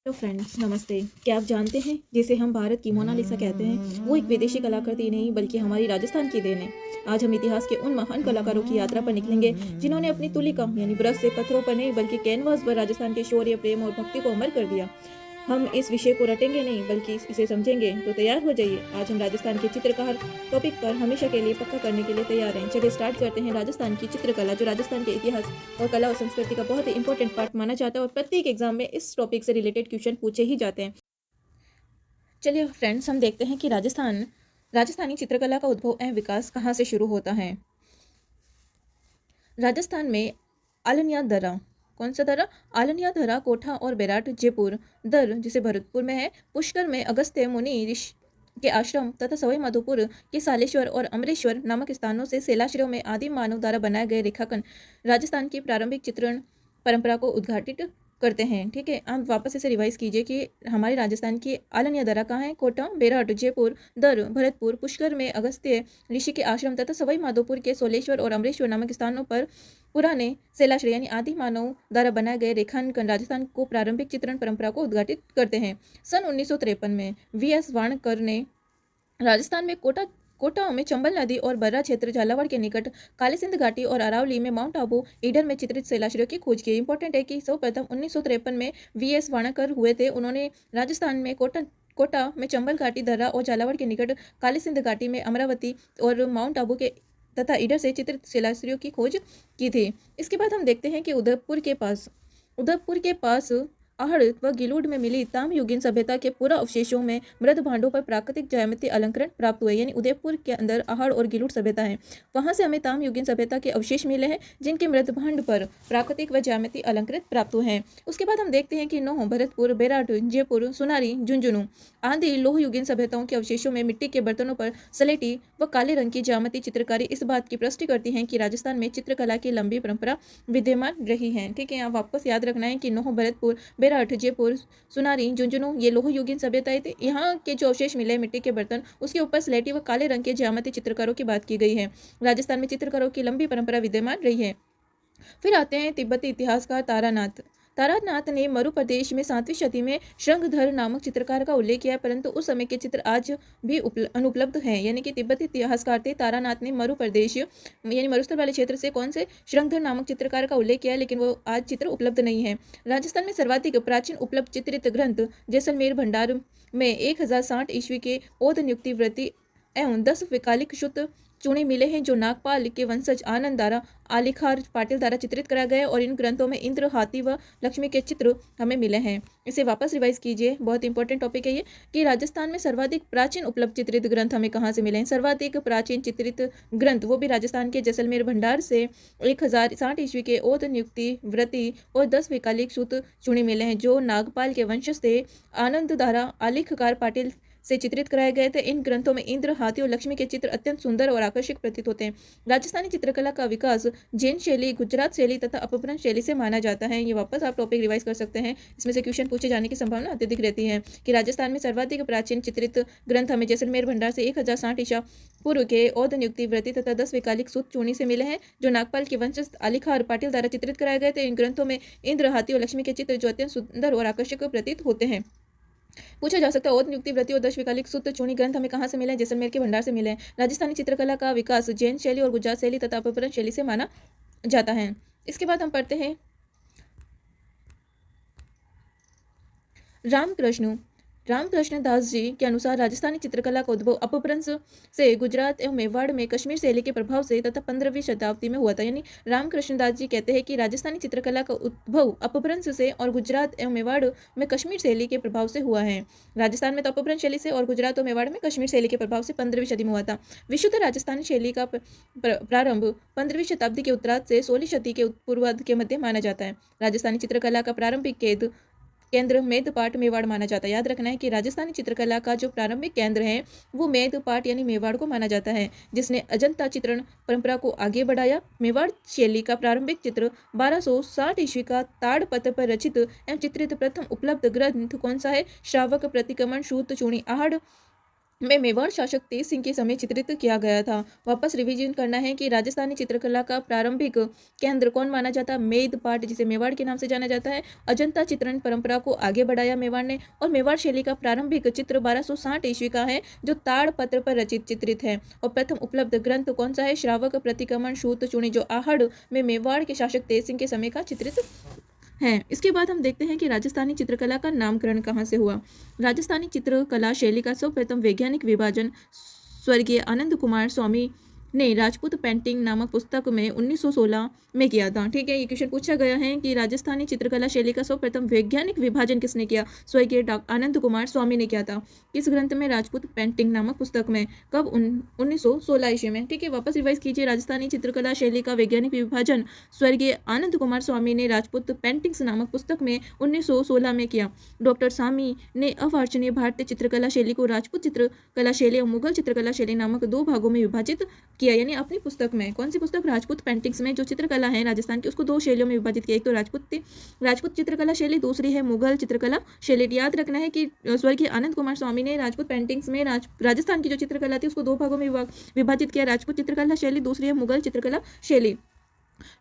Hello friends, नमस्ते। क्या आप जानते हैं जिसे हम भारत की मोनालिसा कहते हैं वो एक विदेशी कलाकृति नहीं बल्कि हमारी राजस्थान की देन है। आज हम इतिहास के उन महान कलाकारों की यात्रा पर निकलेंगे जिन्होंने अपनी तुलिका यानी ब्रश से पत्थरों पर नहीं बल्कि कैनवास पर राजस्थान के शौर्य, प्रेम और भक्ति को अमर कर दिया। हम इस विषय को रटेंगे नहीं बल्कि इसे समझेंगे। तो तैयार हो जाइए, आज हम राजस्थान के चित्रकार टॉपिक पर हमेशा के लिए पक्का करने के लिए तैयार हैं। चलिए स्टार्ट करते हैं। राजस्थान की चित्रकला, जो राजस्थान के इतिहास और कला और संस्कृति का बहुत ही इंपॉर्टेंट पार्ट माना जाता है और प्रत्येक एग्जाम में इस टॉपिक से रिलेटेड क्वेश्चन पूछे ही जाते हैं। चलिए फ्रेंड्स, हम देखते हैं कि राजस्थानी चित्रकला का उद्भव एवं विकास कहाँ से शुरू होता है। राजस्थान में आलनिया दर्रा, कौन सा दर्रा? आलनिया दर्रा, कोठा और बेराट, जयपुर दर जिसे भरतपुर में है, पुष्कर में अगस्त्य मुनि ऋषि के आश्रम तथा सवाई माधोपुर के सालेश्वर और अमरेश्वर नामक स्थानों से शैलाश्रयों में आदिम मानव द्वारा बनाए गए रेखांकन राजस्थान की प्रारंभिक चित्रण परंपरा को उद्घाटित करते हैं। ठीक है, आप वापस इसे रिवाइज कीजिए कि हमारे राजस्थान की आलनिया दर्रा कहाँ है? कोटा, बेरठ, जयपुर दर, भरतपुर, पुष्कर में अगस्त्य ऋषि के आश्रम तथा सवाई माधोपुर के सोलेश्वर और अमरेश्वर नामक स्थानों पर पुराने शैलाश्रय यानी आदि मानव द्वारा बनाए गए रेखांकन राजस्थान को प्रारंभिक चित्रण परंपरा को उद्घाटित करते हैं। सन 1953 में वी.एस. वाणकर ने राजस्थान में कोटा में चंबल नदी और बर्रा क्षेत्र, झालावाड़ के निकट काली सिंध घाटी और अरावली में माउंट आबू ईडर में चित्रित शैलाश्रयों की खोज की। इंपॉर्टेंट है कि सर्वप्रथम 1953 में वी.एस. वाणकर हुए थे। उन्होंने राजस्थान में कोटा में चंबल घाटी, दर्रा और झालावाड़ के निकट काली सिंध घाटी में अमरावती और माउंट आबू के तथा ईडर से चित्रित शैलाश्रयों की खोज की थी। इसके बाद हम देखते हैं कि उदयपुर के पास आहड़ व गिलूड में मिली ताम्रयुगीन सभ्यता के पूरा अवशेषों में मृद भांडों पर प्राकृतिक ज्यामितीय अलंकरण प्राप्त हुए। यानी उदयपुर के अंदर आहड़ और गिलूड सभ्यता है, वहां से हमें ताम्रयुगीन सभ्यता के अवशेष मिले हैं जिनके मृद भांड पर प्राकृतिक व ज्यामितीय अलंकृत प्राप्त हुए हैं। उसके बाद हम देखते हैं कि नौह, भरतपुर, बेराट, जयपुर, सोनारी, झुंझुनू आदि लोहयुगीन सभ्यताओं के अवशेषों में मिट्टी के बर्तनों पर सलेटी व काले रंग की ज्यामितीय चित्रकारी इस बात की पुष्टि करती है कि राजस्थान में चित्रकला की लंबी परंपरा विद्यमान रही है। ठीक है, आप वापस याद रखना है कि नौह, भरतपुर, बेराट, जयपुर, सुनारी, झुंझुनू ये लोहयुगीन सभ्यताएं थे। यहाँ के जो अवशेष मिले मिट्टी के बर्तन, उसके ऊपर स्लेटी व काले रंग के ज्यामितीय चित्रकारों की बात की गई है। राजस्थान में चित्रकारों की लंबी परंपरा विद्यमान रही है। फिर आते हैं तिब्बती इतिहासकार तारानाथ ने मरु प्रदेश में 7वीं सदी में श्रृंगधर नामक चित्रकार का उल्लेख किया है, परंतु उस समय के चित्र आज भी अनुपलब्ध हैं। यानी कि तिब्बती इतिहासकार थे तारानाथ ने मरु प्रदेश यानी मरुस्थल वाले क्षेत्र से कौन से श्रृंगधर नामक चित्रकार का उल्लेख किया है, लेकिन वो आज चित्र उपलब्ध नहीं है। राजस्थान में सर्वाधिक प्राचीन उपलब्ध चित्रित ग्रंथ जैसलमेर भंडार में 1060 ईस्वी के ओद नियुक्ति व्रति एवं 10 विकालिक शुद्ध चूणे मिले हैं जो नागपाल के वंशज आनंद द्वारा आलिखार पाटिल द्वारा चित्रित करा गया है। और इन ग्रंथों में इंद्र, हाथी व लक्ष्मी के चित्र हमें मिले हैं। इसे वापस रिवाइज कीजिए, बहुत इंपॉर्टेंट टॉपिक है ये कि राजस्थान में सर्वाधिक प्राचीन उपलब्ध चित्रित ग्रंथ हमें कहाँ से मिले हैं। सर्वाधिक प्राचीन चित्रित ग्रंथ वो भी राजस्थान के जैसलमेर भंडार से 1060 ईस्वी के ओद नियुक्ति व्रति और 10 विकालिक सूत चूणे मिले हैं जो नागपाल के वंशज थे आनंद द्वारा आलिखकार पाटिल से चित्रित कराए गए थे। इन ग्रंथों में इंद्र, हाथी और लक्ष्मी के चित्र अत्यंत सुंदर और आकर्षक प्रतीत होते हैं। राजस्थानी चित्रकला का विकास जैन शैली, गुजरात शैली तथा अपभ्रंश शैली से माना जाता है। ये वापस आप टॉपिक रिवाइज कर सकते हैं, इसमें से क्वेश्चन पूछे जाने की संभावना अत्यधिक रहती है। कि राजस्थान में सर्वाधिक प्राचीन चित्रित ग्रंथ हमें जैसलमेर भंडार से 1060 ईसा पूर्व के औद नियुक्ति व्रति तथा 10 विकालिक सूत चूणी से मिले हैं जो नागपाल के वंशज आलिखार पाटिल द्वारा चित्रित कराए गए थे। इन ग्रंथों में इंद्र, हाथी और लक्ष्मी के चित्र जो अत्यंत सुंदर और आकर्षक प्रतीत होते हैं। पूछा जा सकता है ओद नियुक्ति व्रति और 10 विकालिक सूत्र चूणी ग्रंथ हमें कहाँ से मिले हैं? जैसलमेर के भंडार से मिले हैं। राजस्थानी चित्रकला का विकास जैन शैली और गुजरात शैली तथा अपभ्रंश शैली से माना जाता है। इसके बाद हम पढ़ते हैं रामकृष्ण दास जी के अनुसार राजस्थानी चित्रकला का उद्भव अपभ्रंश से गुजरात एवं मेवाड़ में कश्मीर शैली के प्रभाव से तथा 15वीं शताब्दी में हुआ था। यानी रामकृष्ण दास जी कहते हैं कि राजस्थानी चित्रकला का उद्भव अपभ्रंश से और गुजरात एवं मेवाड़ में कश्मीर शैली के प्रभाव से हुआ है। राजस्थान में तो अपभ्रंश शैली से और गुजरात और मेवाड़ में कश्मीर शैली के प्रभाव से 15वीं सदी में हुआ था। विशुद्ध राजस्थानी शैली का प्रारंभ 15वीं शताब्दी के उत्तरार्ध से 16वीं सदी के पूर्वार्ध के मध्य माना जाता है। राजस्थानी चित्रकला का प्रारंभिक केंद्र मेदपाट, मेवाड़ माना जाता है। याद रखना है कि राजस्थानी चित्रकला का जो प्रारंभिक केंद्र है वो मेदपाट यानी मेवाड़ को माना जाता है, जिसने अजंता चित्रण परंपरा को आगे बढ़ाया। मेवाड़ शैली का प्रारंभिक चित्र 1260 ईस्वी का ताड़पत्र पर रचित एवं चित्रित प्रथम उपलब्ध ग्रंथ कौन सा है? श्रावक प्रतिक्रमण सूत चूणी आहड़ में मेवाड़ शासक तेज सिंह के समय चित्रित किया गया था। वापस रिवीजन करना है कि राजस्थानी चित्रकला का प्रारंभिक केंद्र कौन माना जाता है? मेद पाट, जिसे मेवाड़ के नाम से जाना जाता है। अजंता चित्रण परंपरा को आगे बढ़ाया मेवाड़ ने, और मेवाड़ शैली का प्रारंभिक चित्र 1260 ईस्वी का है, जो ताड़ पत्र पर रचित चित्रित है। और प्रथम उपलब्ध ग्रंथ कौन सा है? श्रावक प्रतिक्रमण सूत चूणी, जो आहड़ में मेवाड़ के शासक तेज सिंह के समय का चित्रित हैं। इसके बाद हम देखते हैं कि राजस्थानी चित्रकला का नामकरण कहाँ से हुआ। राजस्थानी चित्रकला शैली का सर्वप्रथम वैज्ञानिक विभाजन स्वर्गीय आनंद कुमार स्वामी ने राजपूत पेंटिंग नामक पुस्तक में 1916 में किया था। ठीक है, ये क्वेश्चन पूछा गया है कि राजस्थानी चित्रकला शैली का सर्वप्रथम वैज्ञानिक विभाजन किसने किया? स्वर्गीय आनंद कुमार स्वामी ने किया था। किस ग्रंथ में? राजपूत पेंटिंग नामक पुस्तक में। कब? 1916 ईस्वी में। ठीक है, वापस रिवाइज कीजिए। राजस्थानी चित्रकला शैली का वैज्ञानिक विभाजन स्वर्गीय आनंद कुमार स्वामी ने राजपूत पेंटिंग्स नामक पुस्तक में 1916 में किया। डॉक्टर स्वामी ने अवांछनीय भारतीय चित्रकला शैली को राजपूत चित्रकला शैली और मुगल चित्रकला शैली नामक दो भागों में विभाजित किया। यानी अपनी पुस्तक में, कौन सी पुस्तक? राजपूत पेंटिंग्स में जो चित्रकला है राजस्थान की, उसको दो शैलियों में विभाजित किया। एक तो राजपूत चित्रकला शैली, दूसरी है मुगल चित्रकला शैली। याद रखना है कि स्वर्गीय आनंद कुमार स्वामी ने राजपूत पेंटिंग्स में राजस्थान की जो चित्रकला थी उसको दो भागों में विभाजित किया। राजपूत चित्रकला शैली, दूसरी है मुगल चित्रकला शैली।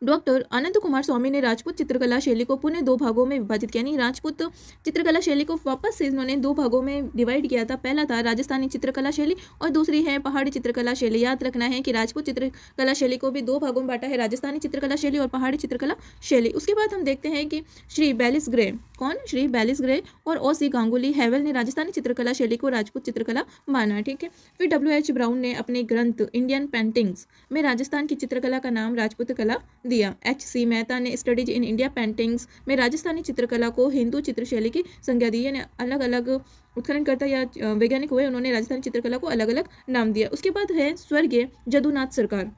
डॉक्टर आनंद कुमार स्वामी ने राजपूत चित्रकला शैली को पुनः दो भागों में विभाजित किया। यानी राजपूत चित्रकला शैली को वापस से इन्होंने दो भागों में डिवाइड किया था। पहला था राजस्थानी चित्रकला शैली और दूसरी है पहाड़ी चित्रकला शैली। याद रखना है कि राजपूत चित्रकला शैली को भी दो भागों में बांटा है, राजस्थानी चित्रकला शैली और पहाड़ी चित्रकला शैली। उसके बाद हम देखते हैं कि श्री बेलिस ग्रे, कौन? श्री बेलिस ग्रे और ओ.सी. गांगुली हैवेल ने राजस्थानी चित्रकला शैली को राजपूत चित्रकला माना। ठीक है, फिर W.H. ब्राउन ने अपने ग्रंथ इंडियन पेंटिंग्स में राजस्थान की चित्रकला का नाम राजपूत कला दिया। H.C. मेहता ने स्टडीज इन इंडिया पेंटिंग्स में राजस्थानी चित्रकला को हिंदू चित्रशैली की संज्ञा दी। यानी अलग अलग उत्खननकर्ता या वैज्ञानिक हुए, उन्होंने राजस्थानी चित्रकला को अलग अलग नाम दिया। उसके बाद है स्वर्गीय जदुनाथ सरकार।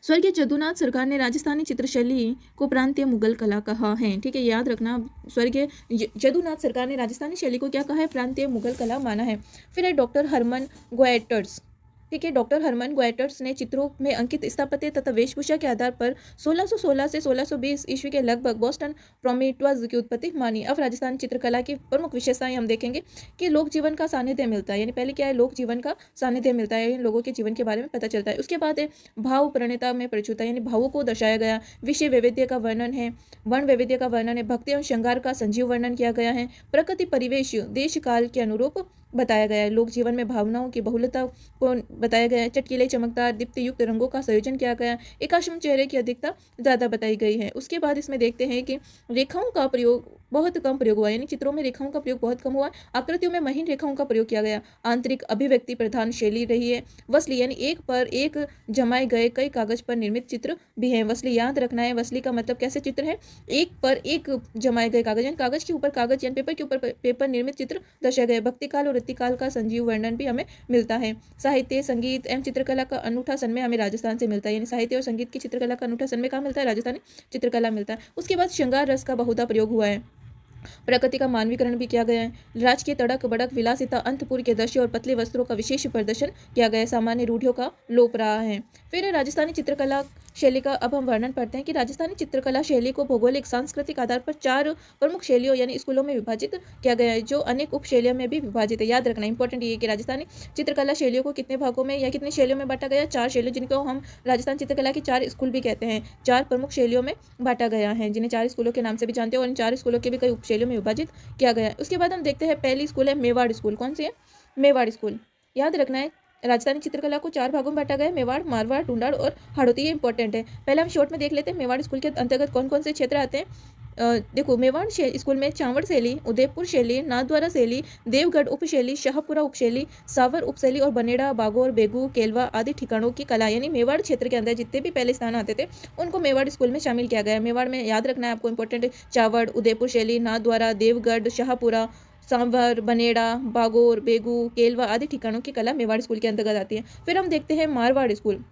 स्वर्गीय जदुनाथ सरकार ने राजस्थानी चित्रशैली को प्रांतीय मुगल कला कहा है। ठीक है, याद रखना, स्वर्गीय जदुनाथ सरकार ने राजस्थानी शैली को क्या कहा है? प्रांतीय मुगल कला माना है। फिर है डॉक्टर हरमन गोएटर्स। ठीक है, डॉक्टर हरमन गोएटर्स ने चित्रों में अंकित स्थापत्य तथा वेशभूषा के आधार पर 1616 से 1620 ईस्वी के लगभग बोस्टन प्रोमेटवाज की उत्पत्ति मानी। अब राजस्थान चित्रकला की प्रमुख विशेषताएं हम देखेंगे कि लोक जीवन का सानिध्य मिलता है। यानी पहले क्या है? लोक जीवन का सानिध्य मिलता है, लोगों के जीवन के बारे में पता चलता है। उसके बाद है भाव प्रणेता में प्रचुरता, यानी भावों को दर्शाया गया। विषय वैविध्य का वर्णन है, वर्ण वैविध्य का वर्णन है, भक्ति और श्रृंगार का संजीव वर्णन किया गया है। प्रकृति परिवेश देश काल के अनुरूप बताया गया है। लोक जीवन में भावनाओं की बहुलता को बताया गया है। चटकीले चमकदार दीप्ति युक्त रंगों का संयोजन किया गया है। एकाश्म चेहरे की अधिकता ज़्यादा बताई गई है। उसके बाद इसमें देखते हैं कि रेखाओं का प्रयोग बहुत कम प्रयोग हुआ, यानी चित्रों में रेखाओं का प्रयोग बहुत कम हुआ। आकृतियों में महीन रेखाओं का प्रयोग किया गया। आंतरिक अभिव्यक्ति प्रधान शैली रही है। वसली, यानी एक पर एक जमाए गए कई कागज पर निर्मित चित्र भी हैं। वसली याद रखना है, वसली का मतलब कैसे चित्र है? एक पर एक जमाए गए कागज, यानी कागज के ऊपर कागज, यानी पेपर के ऊपर पेपर निर्मित चित्र दर्शाए गए। भक्ति काल और ऋतिकाल का संजीव वर्णन भी हमें मिलता है। साहित्य, संगीत एवं चित्रकला का अनूठा सन्मय हमें राजस्थान से मिलता है। यानी साहित्य और संगीत की चित्रकला का अनूठा सन्मय कहाँ मिलता है? राजस्थानी चित्रकला मिलता है। उसके बाद श्रृंगार रस का बहुधा प्रयोग हुआ है। प्रकृति का मानवीकरण भी किया गया है। राजकीय तड़क बड़क विलासिता अंतपुर के दृश्य और पतले वस्त्रों का विशेष प्रदर्शन किया गया है। सामान्य रूढ़ियों का लोप रहा है। फिर राजस्थानी चित्रकला शैली का अब हम वर्णन पढ़ते हैं कि राजस्थानी चित्रकला शैली को भौगोलिक सांस्कृतिक आधार पर 4 प्रमुख शैलियों यानी स्कूलों में विभाजित किया गया है, जो अनेक उप शैलियों में भी विभाजित है। याद रखना इंपॉर्टेंट ये कि राजस्थानी चित्रकला शैलियों को कितने भागों में या कितनी शैलियों में बांटा गया? 4 शैलियों, जिनको हम राजस्थान चित्रकला की 4 स्कूल भी कहते हैं। 4 प्रमुख शैलियों में बांटा गया है, जिन्हें 4 स्कूलों के नाम से भी जानते हैं, और इन 4 स्कूलों के भी कई उप शैलियों में विभाजित किया गया है। उसके बाद हम देखते हैं पहली स्कूल है मेवाड़ स्कूल। कौन सी है? मेवाड़ स्कूल। याद रखना है राजस्थानी चित्रकला को 4 भागों में बांटा गया है, मेवाड़, मारवाड़, टुंडाड़ और हाड़ौती। ये इंपॉर्टेंट है। पहले हम शॉर्ट में देख लेते हैं मेवाड़ स्कूल के अंतर्गत कौन कौन से क्षेत्र आते हैं। देखो, मेवाड़ स्कूल में चावड़ शैली, उदयपुर शैली, नाथद्वारा शैली, देवगढ़ उपशैली, शाहपुरा उपशैली, सावर उपशैली और बनेड़ा, बागोर, बेगू, केलवा आदि ठिकानों की कला, यानी मेवाड़ क्षेत्र के अंदर जितने भी पहले स्थान आते थे उनको मेवाड़ स्कूल में शामिल किया गया है। मेवाड़ में याद रखना है आपको इंपॉर्टेंट, चावड़, उदयपुर शैली, नाथद्वारा, देवगढ़, शाहपुरा, सांवर, बनेड़ा, बागोर, बेगू, केलवा आदि ठिकानों की कला मेवाड़ स्कूल के अंतर्गत आती है। फिर हम देखते हैं मारवाड़ स्कूल।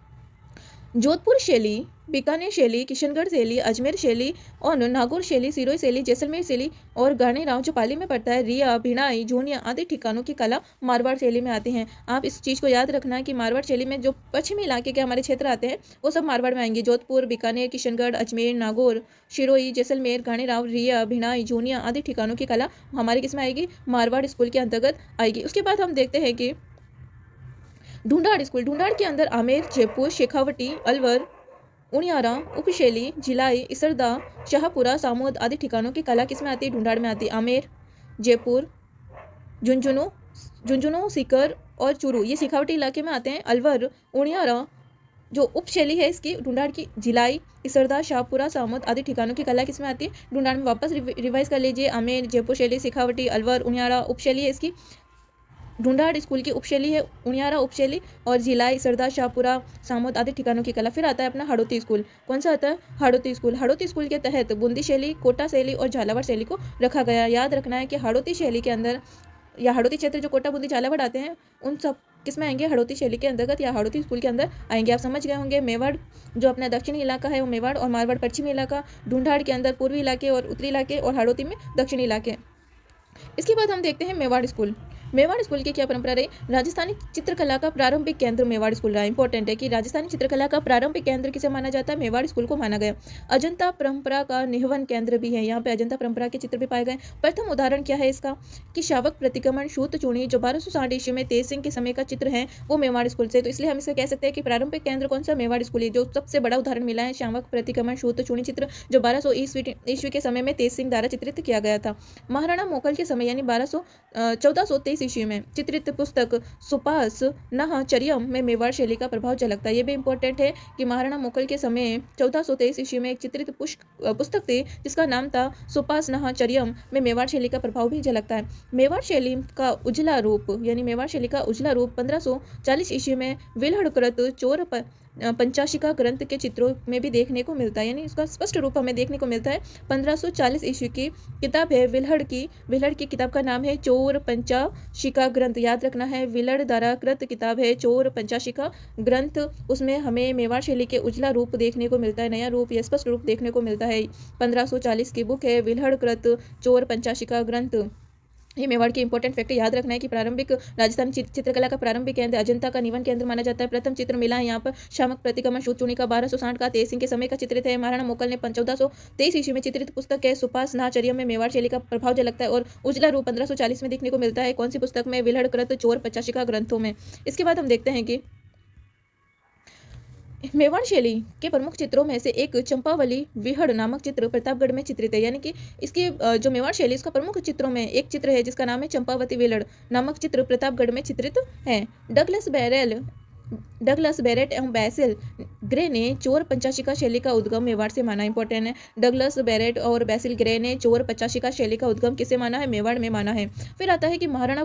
जोधपुर शैली, बीकानेर शैली, किशनगढ़ शैली, अजमेर शैली और नागौर शैली, सिरोही शैली, जैसलमेर शैली और गानेराव जो पाली में पड़ता है, रिया, भिणाई, झोनिया आदि ठिकानों की कला मारवाड़ शैली में आती हैं। आप इस चीज़ को याद रखना है कि मारवाड़ शैली में जो पश्चिमी इलाके के हमारे क्षेत्र आते हैं वो सब मारवाड़ में आएंगे। जोधपुर, बीकानेर, किशनगढ़, अजमेर, नागौर, सिरोही, जैसलमेर, गानेराव, रिया, भिणाई, झोनिया आदि ठिकानों की कला हमारे किस में आएगी? मारवाड़ स्कूल के अंतर्गत आएगी। उसके बाद हम देखते हैं कि ढूंढाड़ स्कूल, ढूंढाड़ के अंदर आमेर, जयपुर, शेखावटी, अलवर, उनियारा, उपशैली, जिलाई, इसरदा, शाहपुरा, सामोद आदि ठिकानों की कला किसमें आती है? ढूंढाड़ में आती है। आमेर, जयपुर, झुंझुनू, झुंझुनू, सीकर और चूरू ये शेखावटी इलाके में आते हैं। अलवर, उनियारा जो उपशैली है इसकी ढूंढाड़ की, जिलाई, इसरदा, शाहपुरा, सामोद आदि ठिकानों की कला किसमें आती है? ढूंढाड़ में। वापस रिवाइज कर लीजिए। आमेर, जयपुर शैली, शेखावटी, अलवर, उनियारा उपशैली है इसकी। ढूंढाड़ स्कूल की उपशैली है उनियारा उपशैली, और जिलाई, सरदा, शाहपुरा, सामोद आदि ठिकानों की कला। फिर आता है अपना हाड़ौती स्कूल। कौन सा आता है? हाड़ौती स्कूल। हाड़ौती स्कूल के तहत बूंदी शैली, कोटा शैली और झालावाड़ शैली को रखा गया। याद रखना है कि हाड़ौती शैली के अंदर या हाड़ौती क्षेत्र जो कोटा, बूंदी, झालावाड़ आते हैं उन सब किसमें आएंगे? हाड़ौती शैली के अंतर्गत या हाड़ौती स्कूल के अंदर आएंगे। आप समझ गए होंगे। मेवाड़ जो अपना दक्षिणी इलाका है वो मेवाड़, और मारवाड़ पश्चिमी इलाका, ढूंढाड़ के अंदर पूर्वी इलाके और उत्तरी इलाके, और हाड़ौती में दक्षिणी इलाके। इसके बाद हम देखते हैं मेवाड़ स्कूल। मेवाड़ स्कूल की क्या परंपरा रही? राजस्थानी चित्रकला का प्रारंभिक केंद्र मेवाड़ स्कूल रहा। इंपॉर्टेंट है कि राजस्थानी चित्रकला का प्रारंभिक केंद्र किसे माना जाता है? मेवाड़ स्कूल को माना गया। अजंता परंपरा का निहवन केंद्र भी है। यहाँ पे अजंता परंपरा के चित्र भी पाए गए। प्रथम उदाहरण क्या है इसका? कि शावक प्रतिक्रमण शूत चूणी जो 1260 ईस्वी में तेज सिंह के समय का चित्र है वो मेवाड़ स्कूल से। तो इसलिए हम इसे कह सकते हैं कि प्रारंभिक केंद्र कौन सा? मेवाड़ स्कूल है। जो सबसे बड़ा उदाहरण मिला है शावक प्रतिक्रमण शूत चूणी चित्र जो 1200 ईस्वी के समय में तेज सिंह द्वारा चित्रित किया गया था। महाराणा मोकल के समय यानी 1423 ईस्वी में चित्रित पुस्तक सुपास नहचर्यम में मेवाड़ शैली का प्रभाव झलकता है। ये भी इंपॉर्टेंट है कि महाराणा मोकल के समय 1423 ईस्वी में एक चित्रित पुस्तक थी जिसका नाम था सुपास नहचर्यम में मेवाड़ शैली का प्रभाव भी झलकता है। मेवाड़ शैली का उजला रूप यानी मेवाड़ शैली का उजला रूप 1540 ईस्वी में विल्हड़कृत चोर पंचाशिका ग्रंथ के चित्रों में भी देखने को मिलता है। यानी इसका स्पष्ट रूप हमें देखने को मिलता है। 1540 ईस्वी की किताब है विल्हड़ की किताब का नाम है चोर पंचाशिका ग्रंथ। याद रखना है विल्हड़ द्वारा कृत किताब है चोर पंचाशिका ग्रंथ। उसमें हमें मेवाड़ शैली के उजला रूप देखने को मिलता है, नया रूप या स्पष्ट रूप देखने को मिलता है। 1540 की बुक है विल्हड़ कृत चोर पंचाशिका ग्रंथ। ये मेवाड़ के इंपॉर्टेंट फैक्ट याद रखना है कि प्रारंभिक राजस्थानी चित्रकला का प्रारंभिक केंद्र अजंता का निवन केंद्र माना जाता है। प्रथम चित्र मिला है यहाँ पर शामक प्रतिक्रमण शूत चूणी का 1260 का तेज सिंह के समय का चित्रित है। महाराणा मोकल ने 1423 ईस्वी में चित्रित पुस्तक है सुपास नहचर्यम में मेवाड़ शैली का प्रभाव झलकता है और उजला रूप 1540 में देखने को मिलता है। कौन सी पुस्तक में? विल्हड़कृत चोर पंचाशिका ग्रंथों में। इसके बाद हम देखते हैं कि मेवाड़ शैली के प्रमुख चित्रों में से एक चंपावली विहड़ नामक चित्र प्रतापगढ़ में चित्रित है। यानी कि इसकी जो मेवाड़ शैली इसका प्रमुख चित्रों में एक चित्र है जिसका नाम है चंपावती विहड़ नामक चित्र प्रतापगढ़ में चित्रित है। डगलस बैरेट एवं बैसिल ग्रे ने चोर पंचाशिका शैली का उद्गम मेवाड़ से माना। इंपॉर्टेंट है। डगलस बैरेट और बैसिल ग्रे ने चोर पंचाशिका शैली का उद्गम किसे माना है? मेवाड़ में माना है। फिर आता है कि महाराणा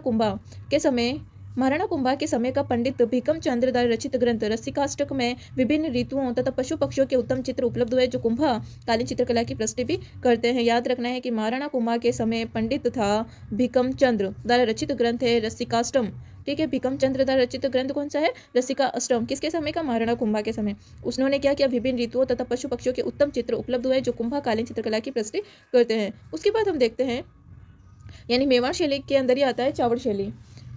कुंभा के समय का पंडित भीकम चंद्र द्वारा रचित ग्रंथ रसिकाष्टक में विभिन्न ऋतुओं तथा पशु पक्षियों के उत्तम चित्र उपलब्ध हुए जो कुंभा कालीन चित्रकला की पुष्टि भी करते हैं। याद रखना है कि महाराणा कुंभा के समय पंडित था भीकम चंद्र द्वारा रचित ग्रंथ है रसिकाष्टम। ठीक है, भीकम चंद्र द्वारा रचित ग्रंथ कौन सा है? रसिका अष्टम। किसके समय का? महाराणा कुंभा के समय। उन्होंने क्या किया? विभिन्न ऋतुओं तथा पशु पक्षियों के उत्तम चित्र उपलब्ध हुए जो कुंभा कालीन चित्रकला की पुष्टि करते हैं। उसके बाद हम देखते हैं यानी मेवाड़ शैली के अंदर ही आता है चावड़ शैली।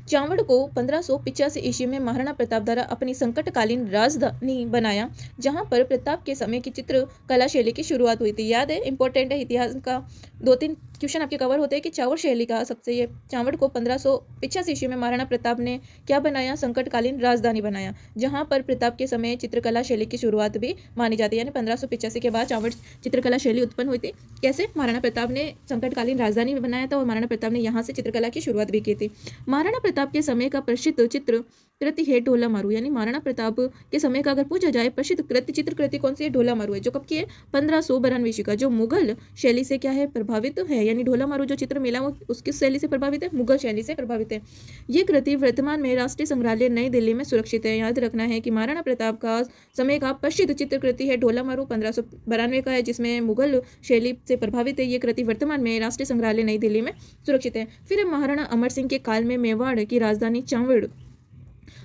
चावड़ को 1585 ईस्वी में महाराणा प्रताप द्वारा अपनी संकटकालीन राजधानी बनाया जहां पर प्रताप के समय की चित्रकला शैली की शुरुआत हुई थी। याद है, इंपॉर्टेंट है, इतिहास का 2-3 क्वेश्चन आपके कवर होते हैं कि चावड़ शैली का सबसे ये चावड़ को 1585 ईस्वी में महाराणा प्रताप ने क्या बनाया? संकटकालीन राजधानी बनाया जहां पर प्रताप के समय चित्रकला शैली की शुरुआत भी मानी जाती है। यानी 1585 के बाद चावड़ चित्रकला शैली उत्पन्न हुई थी। कैसे? महाराणा प्रताप ने संकटकालीन राजधानी बनाया था और महाराणा प्रताप ने यहाँ से चित्रकला की शुरुआत भी की थी। महाराणा प्रताप के समय का प्रसिद्ध चित्र कृति है ढोला मारू। यानी महाराणा प्रताप के समय का अगर पूछा जाए प्रसिद्ध चित्र कृति कौन सी है? ढोला मारू है जो कब की है? 1592 ईस्वी का, जो मुगल शैली से क्या है? प्रभावित है। यानी ढोला मारू जो चित्र मिला वो उसकी शैली से प्रभावित है? मुगल शैली से प्रभावित है। ये कृति वर्तमान में राष्ट्रीय संग्रहालय नई दिल्ली में सुरक्षित है। याद रखना है कि महाराणा प्रताप का समय का प्रसिद्ध चित्र कृति है ढोला मारू 1592 का है जिसमें मुगल शैली से प्रभावित है। ये कृति वर्तमान में राष्ट्रीय संग्रहालय नई दिल्ली में सुरक्षित है। फिर महाराणा अमर सिंह के काल में मेवाड़ की राजधानी चावड़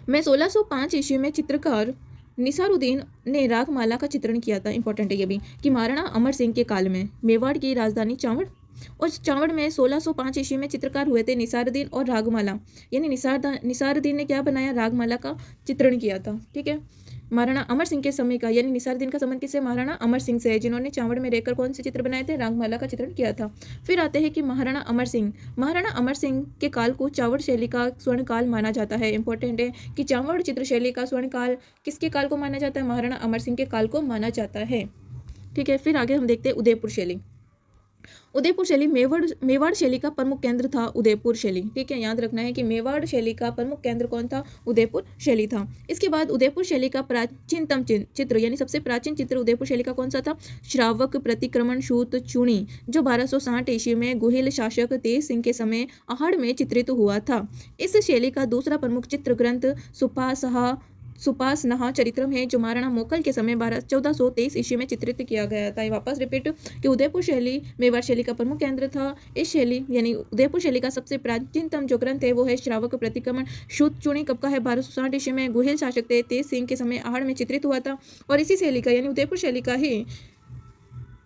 में 1605 ईस्वी में चित्रकार निसारुद्दीन ने रागमाला का चित्रण किया था। इंपॉर्टेंट है ये भी कि महाराणा अमर सिंह के काल में मेवाड़ की राजधानी चावड़ और चावड़ में 1605 ईस्वी में चित्रकार हुए थे निसारुद्दीन और रागमाला। यानी निसारुद्दीन ने क्या बनाया? रागमाला का चित्रण किया था। ठीक है, महाराणा अमर सिंह के समय का, यानी निसारुद्दीन का संबंध किससे? महाराणा अमर सिंह से है, जिन्होंने चावड़ में रहकर कौन से चित्र बनाए थे? रागमाला का चित्रण किया था। फिर आते हैं कि महाराणा अमर सिंह। महाराणा अमर सिंह के काल को चावड़ शैली का स्वर्ण काल माना जाता है। इंपॉर्टेंट है कि चावड़ चित्र शैली का स्वर्ण काल किसके काल को माना जाता है? महाराणा अमर सिंह के काल को माना जाता है। ठीक है, फिर आगे हम देखते हैं उदयपुर शैली। उदयपुर शैली मेवाड़ शैली का प्रमुख केंद्र था उदयपुर शैली। ठीक है, याद रखना है कि मेवाड़ शैली का प्रमुख केंद्र कौन था? उदयपुर शैली था। इसके बाद उदयपुर शैली का प्राचीनतम चित्र, यानी सबसे प्राचीन चित्र उदयपुर शैली का कौन सा था? श्रावक प्रतिक्रमण सूत चूणी, जो 1260 ईस्वी में गुहिल शासक तेज सिंह के समय आहड़ में चित्रित हुआ था। इस शैली का दूसरा प्रमुख चित्र ग्रंथ सुपासनहा चरित्रम है, जो महाराणा मोकल के समय 1423 ईस्वी में चित्रित किया गया था। वापस रिपीट कि उदयपुर शैली मेवाड़ शैली का प्रमुख केंद्र था। इस शैली यानी उदयपुर शैली का सबसे प्राचीनतम जो ग्रंथ है वो है श्रावक प्रतिक्रमण सूत चूणी। कब का है? 1260 ईस्वी में गुहिल शासक थे तेज सिंह के समय आहड़ में चित्रित हुआ था। और इसी शैली का यानी उदयपुर शैली का ही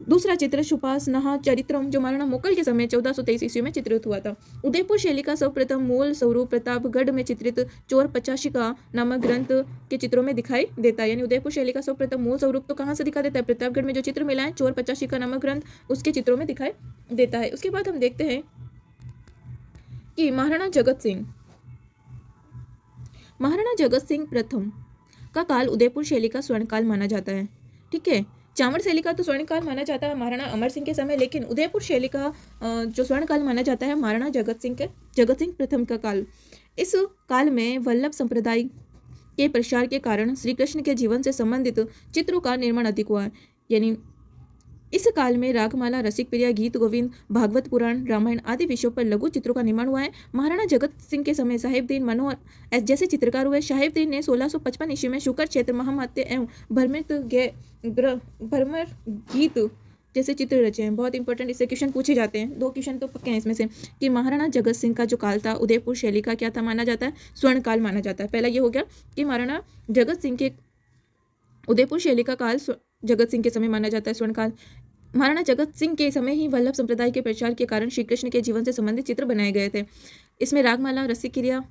दूसरा चित्र सुपासनहा चरित्रम, जो महाराणा मोकल के समय 1423 ईस्वी में चित्रित हुआ था। उदयपुर शैली का सर्वप्रथम मूल स्वरूप प्रतापगढ़ में चित्रित चोर पचाशिका नामक ग्रंथ के चित्रों में दिखाई देता है। यानी उदयपुर शैली का सर्वप्रथम मूल स्वरूप तो कहाँ से दिखाई देता है? प्रतापगढ़ में जो चित्र मिला है चोर पचाशिका नामक ग्रंथ, उसके चित्रों में दिखाई देता है। उसके बाद हम देखते हैं कि महाराणा जगत सिंह प्रथम का काल उदयपुर शैली का स्वर्णकाल माना जाता है। ठीक है, चावड़ शैली का तो स्वर्णकाल माना जाता है महाराणा अमर सिंह के समय, लेकिन उदयपुर शैली का जो स्वर्णकाल माना जाता है महाराणा जगत सिंह प्रथम का काल। इस काल में वल्लभ संप्रदाय के प्रसार के कारण श्री कृष्ण के जीवन से संबंधित चित्रों का निर्माण अधिक हुआ। यानी इस काल में रागमाला, रसिक प्रिया, गीत गोविंद, भागवत पुराण, रामायण आदि विषयों पर लघु चित्रों का निर्माण हुआ है। महाराणा जगत सिंह के समय साहिबदीन मनोहर जैसे चित्रकार हुए। साहिबदीन ने 1655 ईस्वी में शुकर क्षेत्र, महामात्य एवं भ्रमर गीत जैसे चित्र रचे हैं। बहुत इंपॉर्टेंट, इससे क्वेश्चन पूछे जाते हैं, 2 क्वेश्चन तो पक्के हैं इसमें से। कि महाराणा जगत सिंह का जो काल था उदयपुर शैली का क्या था माना जाता है? स्वर्ण काल माना जाता है। पहला ये हो गया कि महाराणा जगत सिंह के उदयपुर शैली का काल जगत सिंह के समय माना जाता है स्वर्णकाल। महाराणा जगत सिंह के समय ही वल्लभ संप्रदाय के प्रचार के कारण श्री कृष्ण के जीवन से संबंधित चित्र बनाए गए थे। इसमें रागमाला, रसिक क्रिया,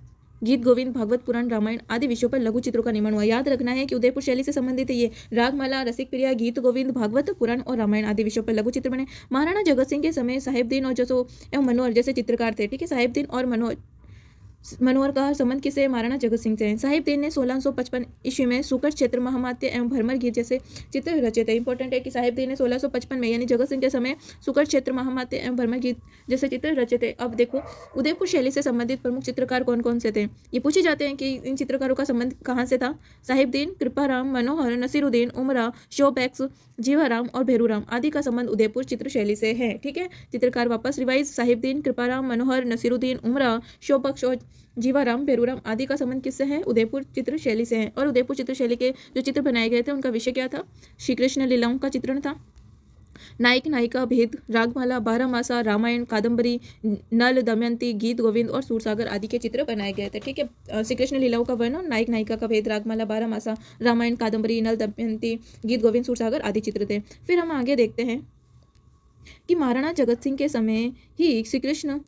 गीत गोविंद, भागवत पुराण, रामायण आदि विषयों पर लघु चित्रों का निर्माण हुआ। याद रखना है कि उदयपुर शैली से संबंधित है ये रागमाला, रसिक प्रिया, गीत गोविंद, भागवत पुराण और रामायण आदि विषयों पर लघु चित्र बने। महाराणा जगत सिंह के समय साहिबदीन और जसो एवं मनोहर जैसे चित्रकार थे। ठीक है, साहिबदीन और मनोहर का संबंध किसे? महाराणा जगत सिंह से है। साहिबदीन ने 1655 ईस्वी में सुकर क्षेत्र, महामात्य एवं भरमर गीत जैसे चित्र रचे थे। इंपॉर्टेंट है कि साहिबदीन ने 1655 में यानी जगत सिंह के समय सुकर क्षेत्र, महामात्य एवं भरमर गीत जैसे चित्र रचे थे। अब देखो उदयपुर शैली से संबंधित प्रमुख चित्रकार कौन कौन से थे। ये पूछे जाते हैं कि इन चित्रकारों का संबंध कहाँ से था। साहिबदीन, कृपाराम, मनोहर, नसीरुद्दीन, उमरा, शोबैक्स, जीवाराम और भेरूराम आदि का संबंध उदयपुर चित्र शैली से है। ठीक है, चित्रकार वापस रिवाइज। साहिबदीन, कृपाराम, मनोहर, नसीरुद्दीन, उमरा, शोबक्स और जीवाराम, भेरूराम आदि का संबंध किससे है? उदयपुर चित्र शैली से है। और उदयपुर चित्र शैली के जो चित्र बनाए गए थे उनका विषय क्या था? श्री कृष्ण लीलाओं का चित्रण था। नायक नायिका भेद, रागमाला, बारहमासा, रामायण, कादम्बरी, नल, दमयंती, गीत गोविंद और सूरसागर आदि के चित्र बनाए गए थे। ठीक है, श्री कृष्ण लीलाओं का वर्णन, नायक नायिका का भेद, रागमाला, बारहमासा, रामायण, कादम्बरी, नल, दमयंती, गीत गोविंद, सूरसागर आदि चित्र थे। फिर हम आगे देखते हैं कि महाराणा जगत सिंह के समय ही श्री कृष्ण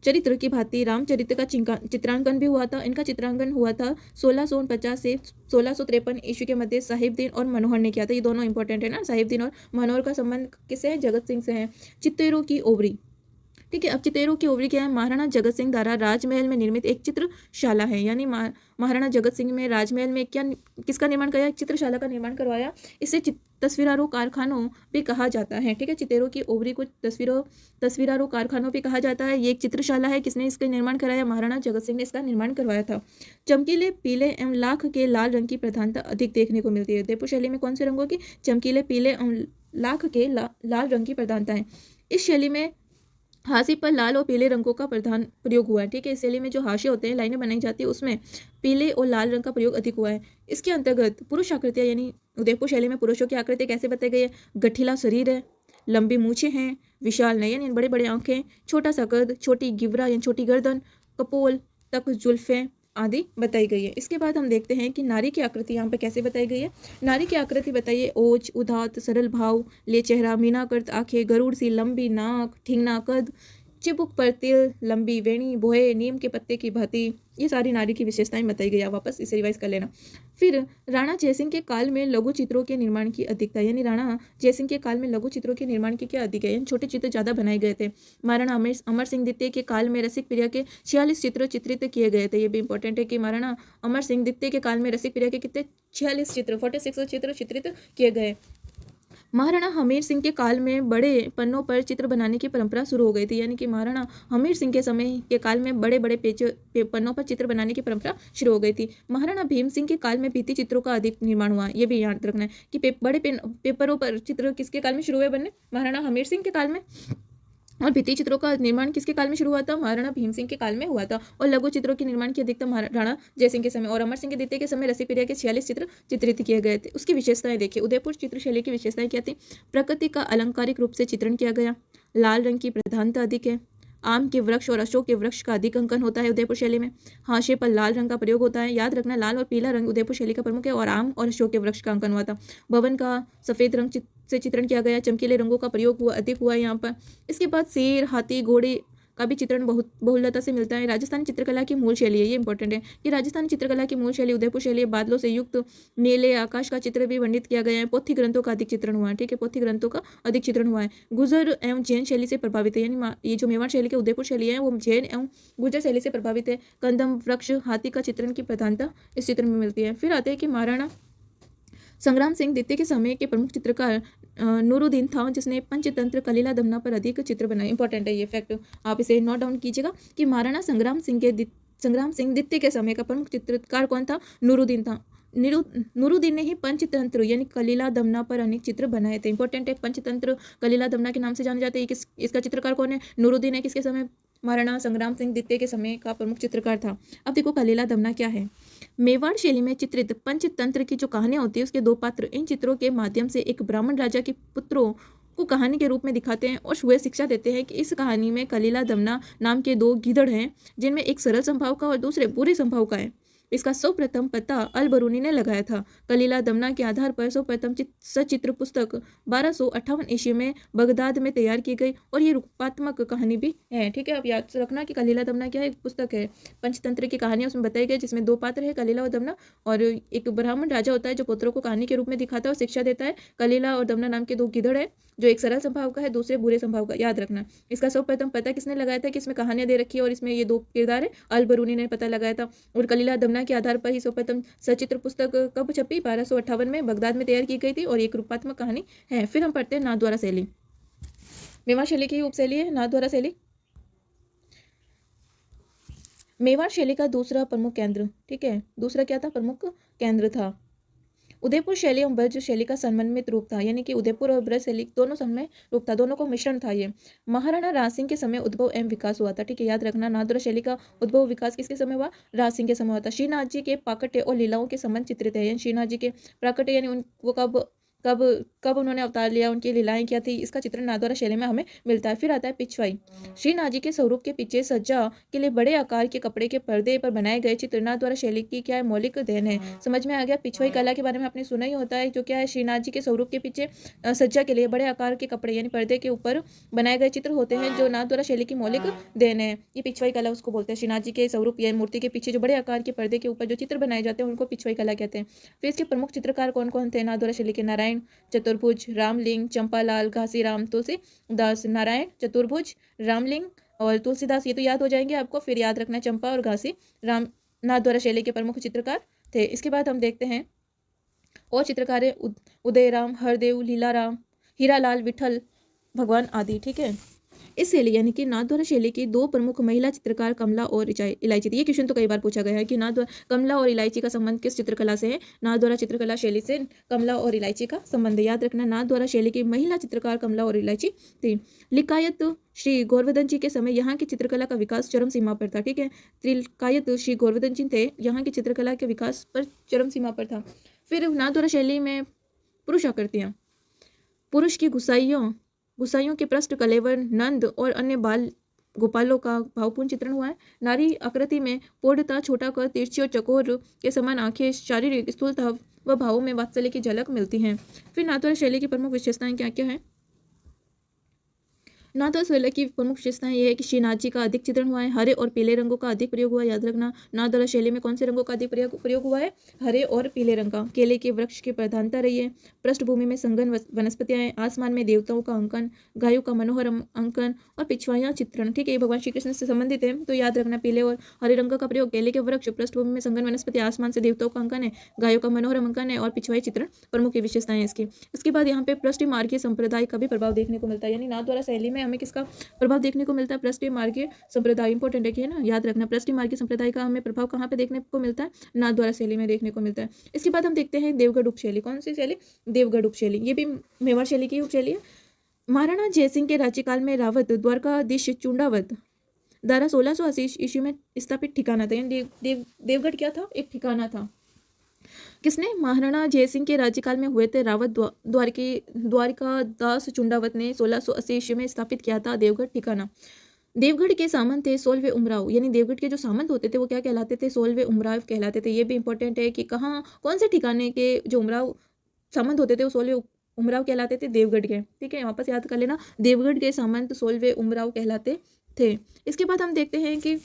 चरित्र की भांति रामचरित्र का चित्रांकन भी हुआ था। इनका चित्रांकन हुआ था 1649 से 1653 ईस्वी के मध्य साहिबदीन और मनोहर ने किया था। ये दोनों इंपॉर्टेंट है ना, साहिबदीन और मनोहर का संबंध किससे है? जगत सिंह से है। चित्तेरों की ओवरी। ठीक है, अब चित्तेरों की ओवरी क्या है? महाराणा जगत सिंह द्वारा राजमहल में निर्मित एक चित्रशाला है। यानी महाराणा जगत सिंह में राजमहल में किसका निर्माण कराया? चित्रशाला का निर्माण करवाया। इसे तस्वीरारू कारखानों भी कहा जाता है। ठीक है, चित्तेरों की ओवरी को तस्वीरारू कारखानों भी कहा जाता है। ये एक चित्रशाला है। किसने इसका निर्माण कराया? महाराणा जगत सिंह ने इसका निर्माण करवाया था। चमकीले पीले एवं लाख के लाल रंग की प्रधानता अधिक देखने को मिलती है। उदयपुर शैली में कौन से रंगों की? चमकीले पीले एवं लाख के लाल रंग की प्रधानता है। इस शैली में हाशी पर लाल और पीले रंगों का प्रधान प्रयोग हुआ है। ठीक है, इस शैली में जो हाशिए होते हैं, लाइनें बनाई जाती है, उसमें पीले और लाल रंग का प्रयोग अधिक हुआ है। इसके अंतर्गत पुरुष आकृतियाँ, यानी उदयपुर शैली में पुरुषों की आकृति कैसे बताई गई है? गठीला शरीर है, लंबी मूछें हैं, विशाल नयन यानी बड़े बड़े आंखें, छोटा सा कद, छोटी गिवरा यानी छोटी गर्दन, कपोल तक जुल्फें आदि बताई गई है। इसके बाद हम देखते हैं कि नारी की आकृति यहाँ पे कैसे बताई गई है। नारी की आकृति बताइए। ओज, उदात, सरल भाव, ले चेहरा, मीनाकृत आंखें, गरुड़ सी लंबी नाक, ठिंगना कद, चिबुक पर तिल, लंबी वेणी, बोहे, नीम के पत्ते की भांति, ये सारी नारी की विशेषताएं बताई गई। आप वापस इसे रिवाइज कर लेना। फिर राणा जयसिंह के काल में लघु चित्रों के निर्माण की अधिकता, यानी राणा जयसिंह के काल में लघु चित्रों के निर्माण की क्या अधिक है, यानी छोटे चित्र ज़्यादा बनाए गए थे। महाराणा अमर सिंह द्वितीय के काल में रसिक प्रिया के 46 चित्र चित्रित किए गए थे। ये भी इंपॉर्टेंट है कि महाराणा अमर सिंह द्वितीय के काल में रसिक प्रिया के कितने 46 चित्र 46 चित्र चित्रित किए गए। महाराणा हमीर सिंह के काल में बड़े पन्नों पर चित्र बनाने की परंपरा शुरू हो गई थी, यानी कि महाराणा हमीर सिंह के समय के काल में बड़े बड़े पन्नों पर चित्र बनाने की परंपरा शुरू हो गई थी। महाराणा भीम सिंह के काल में भित्ति चित्रों का अधिक निर्माण हुआ। ये भी याद रखना है कि बड़े पेपरों पर चित्र किसके काल में शुरू हुए बनने, महाराणा हमीर सिंह के काल में। और भित्ति चित्रों का निर्माण किसके काल में शुरू हुआ था, महाराणा भीम सिंह के काल में हुआ था। और लघु चित्रों के निर्माण की अधिकता राणा जयसिंह के समय और अमर सिंह के द्वितीय के समय रसिक प्रिया के 46 चित्र चित्रित किए गए थे। उसकी विशेषताएं देखिए। उदयपुर चित्रशैली की विशेषताएं क्या थी, प्रकृति का अलंकारिक रूप से चित्रण किया गया, लाल रंग की प्रधानता अधिक है, आम के वृक्ष और अशोक के वृक्ष का अधिक अंकन होता है उदयपुर शैली में, हाशिए पर लाल रंग का प्रयोग होता है। याद रखना लाल और पीला रंग उदयपुर शैली का प्रमुख है। और आम और अशोक के वृक्ष का अंकन हुआ था। भवन का सफेद रंग से चित्रण किया गया, चमकीले रंगों का प्रयोग हुआ अधिक हुआ यहाँ पर। इसके बाद शेर, हाथी, घोड़े का भी चित्रण बहुत बहुलता से मिलता है। राजस्थानी चित्रकला की मूल शैली है, ये इंपॉर्टेंट है कि राजस्थानी चित्रकला की मूल शैली उदयपुर शैली है। बादलों से युक्त नीले आकाश का चित्र भी वर्णित किया गया है। पोथी ग्रंथों का अधिक चित्रण हुआ है, ठीक है, पोथी ग्रंथों का अधिक चित्रण हुआ है। गुर्जर एवं जैन शैली से प्रभावित है, यानी ये जो मेवाड़ शैली के उदयपुर शैली है वो जैन एवं गुर्जर शैली से प्रभावित है। कंदम, वृक्ष, हाथी का चित्रण की प्रधानता इस चित्र में मिलती है। फिर आते हैं कि महाराणा संग्राम सिंह द्वितीय के समय के प्रमुख चित्रकार नूरुद्दीन था, जिसने पंचतंत्र, कलीला दमना पर अधिक चित्र बनाए। इंपॉर्टेंट है ये फैक्ट, आप इसे नोट डाउन कीजिएगा कि महाराणा संग्राम सिंह द्वितीय के समय का प्रमुख चित्रकार कौन था, नूरुद्दीन था। नूरुद्दीन ने ही पंचतंत्र यानी कलीला दमना पर अनेक चित्र बनाए थे। इंपॉर्टेंट है, पंचतंत्र कलीला दमना के नाम से जाने जाते हैं। इसका चित्रकार कौन है, नूरुद्दीन है। किसके समय, महाराणा संग्राम सिंह द्वितीय के समय का प्रमुख चित्रकार था। अब देखो कलीला दमना क्या है। मेवाड़ शैली में चित्रित पंचतंत्र की जो कहानियां होती है उसके दो पात्र इन चित्रों के माध्यम से एक ब्राह्मण राजा के पुत्रों को कहानी के रूप में दिखाते हैं और वे शिक्षा देते हैं कि इस कहानी में कलीला दमना नाम के दो गीदड़ हैं, जिनमें एक सरल संभाव का और दूसरे बुरे संभाव का है। इसका सर्वप्रथम पता अल बरूनी ने लगाया था। कलीला दमना के आधार पर सर्वप्रथम सचित्र पुस्तक 1258 ईस्वी में बगदाद में तैयार की गई और ये रूपात्मक कहानी भी है, ठीक है। आप याद रखना कि कलीला दमना क्या है, एक पुस्तक है, पंचतंत्र की कहानियां उसमें बताई गई, जिसमें दो पात्र है, कलीला और दमना। और एक ब्राह्मण राजा होता है जो पुत्रों को कहानी के रूप में दिखाता है और शिक्षा देता है। कलीला और दमना नाम के दो गिदड़ है, जो एक सरल संभाव का है, दूसरे बुरे संभाव का। याद रखना। इसका सर्वप्रथम पता किसने लगाया था कि इसमें कहानियां दे रखी है और इसमें ये दो किरदार है, अल बरूनी ने पता लगाया था। और कलीला दमना के आधार पर ही सर्वप्रथम सचित्र पुस्तक कब छपी, 1258 में बगदाद में तैयार की गई थी और एक रूपात्मक कहानी है। फिर हम पढ़ते हैं नाथद्वारा शैली। मेवाड़ शैली की उपशैली है नाथद्वारा शैली। मेवाड़ शैली का दूसरा प्रमुख केंद्र, ठीक है, दूसरा क्या था, प्रमुख केंद्र था। उदयपुर शैली और ब्रज शैली का समन्वित रूप था, यानी कि उदयपुर और ब्रज शैली दोनों समन्वय रूप था, दोनों को मिश्रण था ये। महाराणा राज सिंह के समय उद्भव एवं विकास हुआ था, ठीक है, याद रखना। नाथद्वारा शैली का उद्भव विकास किसके समय हुआ, राज सिंह के समय हुआ था। श्रीनाथ जी के पाकट्य और लीलाओं के संबंध चित्रित है, यानी श्रीनाथ जी के प्राकट्य यानी वो कब कब कब उन्होंने अवतार लिया, उनकी लीलाएं क्या थी, इसका चित्रण नाथद्वारा शैली में हमें मिलता है। फिर आता है पिछवाई। श्रीनाथ जी के स्वरूप के पीछे सज्जा के लिए बड़े आकार के कपड़े के पर्दे पर बनाए गए चित्र नाथद्वारा शैली की क्या है, मौलिक देन है। समझ में आ गया। पिछवाई कला के बारे में आपने सुना ही होता है, जो क्या है, श्रीनाथ जी के स्वरूप के पीछे सज्जा के लिए बड़े आकार के कपड़े यानी पर्दे के ऊपर बनाए गए चित्र होते हैं, जो नाथद्वारा शैली की मौलिक देन है। ये पिछवाई कला उसको बोलते हैं। श्रीनाथ जी के स्वरूप या मूर्ति के पीछे जो बड़े आकार के पर्दे के ऊपर जो चित्र बनाए जाते हैं उनको पिछवाई कला कहते हैं। फिर इसके प्रमुख चित्रकार कौन कौन थे नाथद्वारा शैली के, नारायण चतुर्भुज, रामलिंग, चंपालाल, घासीराम, तुलसीदास। नारायण चतुर्भुज, रामलिंग और तुलसीदास, ये तो याद हो जाएंगे आपको। फिर याद रखना चंपा और घासी राम नाथद्वारा शैली के प्रमुख चित्रकार थे। इसके बाद हम देखते हैं और चित्रकार है उदयराम, हरदेव, लीलाराम, हीरालाल, विठल भगवान आदि, ठीक है। इस शैली यानी कि नाथद्वारा शैली की दो प्रमुख महिला चित्रकार कमला और इलायची थी। ये क्वेश्चन तो कई बार पूछा गया है कि कमला और इलायची का संबंध किस चित्रकला से है, नाथद्वारा चित्रकला शैली से कमला और इलायची का संबंध है। याद रखना, नाथद्वारा शैली की महिला चित्रकार कमला और इलायची थी। लिकायत श्री गोवर्धन जी के समय यहाँ की चित्रकला का विकास चरम सीमा पर था, ठीक है। त्रिकायत श्री गोवर्धन जी थे, यहाँ की चित्रकला के विकास पर चरम सीमा पर था। फिर नाथद्वारा शैली में पुरुष आकृतियाँ, पुरुष की गुसाइयों के पृष्ठ, कलेवर, नंद और अन्य बाल गोपालों का भावपूर्ण चित्रण हुआ है। नारी आकृति में पूर्णता, छोटा कर, तिरछी और चकोर के समान आंखें, शारीरिक स्थूलता व भावों में वात्सल्य की झलक मिलती हैं। फिर नाथद्वारा शैली की प्रमुख विशेषताएं क्या क्या है। नाथद्वारा शैली की प्रमुख विशेषताएं ये है कि श्रीनाथ जी का अधिक चित्रण हुआ है, हरे और पीले रंगों का अधिक प्रयोग हुआ है, याद रखना। नाथद्वारा शैली में कौन से रंगों का अधिक प्रयोग हुआ है? हरे और पीले रंग का। केले के वृक्ष की प्रधानता रही है। पृष्ठभूमि में संघन वनस्पतियां हैं, आसमान में देवताओं का अंकन, गायों का मनोहर अंकन और पिछवाइयां चित्रण। ठीक है, ये भगवान श्री कृष्ण से संबंधित है, तो याद रखना पीले और हरे रंग का प्रयोग। केले के वृक्ष, पृष्ठभूमि में संघन वनस्पति, आसमान से देवताओं का अंकन है, गायों का मनोहर अंकन है और पिछवाई चित्रण प्रमुख विशेषताएं हैं इसकी। इसके बाद यहाँ पे पृष्ठ मार्गीय संप्रदाय का भी प्रभाव देखने को मिलता है, यानी नाथद्वारा शैली में हमें किसका प्रभाव देखने को मिलता है? पृष्ठीय मार्गीय संप्रदाय। इंपॉर्टेंट है कि है ना, याद रखना। पृष्ठीय मार्गीय संप्रदाय का हमें प्रभाव कहाँ पे देखने को मिलता है? नाथद्वारा शैली में देखने को मिलता है। इसके बाद हम देखते हैं देवगढ़ उपशैली। कौन सी शैली? देवगढ़ उपशैली। ये भी मेवाड़ शैली की उपशैली है। महाराणा जयसिंह के राज्यकाल में रावत द्वारकाधीश चुंडावत द्वारा 1680 ईस्वी में स्थापित ठिकाना था, यानी देवगढ़ क्या था? एक ठिकाना था। किसने? महाराणा जयसिंह के राज्यकाल में हुए थे। रावत द्वारिकादास चुंडावत ने 1680 ईस्वी में स्थापित किया था देवगढ़ ठिकाना। देवगढ़ के सामंत थे 16वें उमराव, यानी देवगढ़ के जो सामंत होते थे वो क्या कहलाते थे? 16वें उमराव कहलाते थे। ये भी इंपॉर्टेंट है कि कहाँ, कौन से ठिकाने के जो उमराव सामंत होते थे वो 16वें उमराव कहलाते थे? देवगढ़ के। ठीक है, वापस याद कर लेना, देवगढ़ के सामंत 16वें उमराव कहलाते थे। इसके बाद हम देखते हैं कि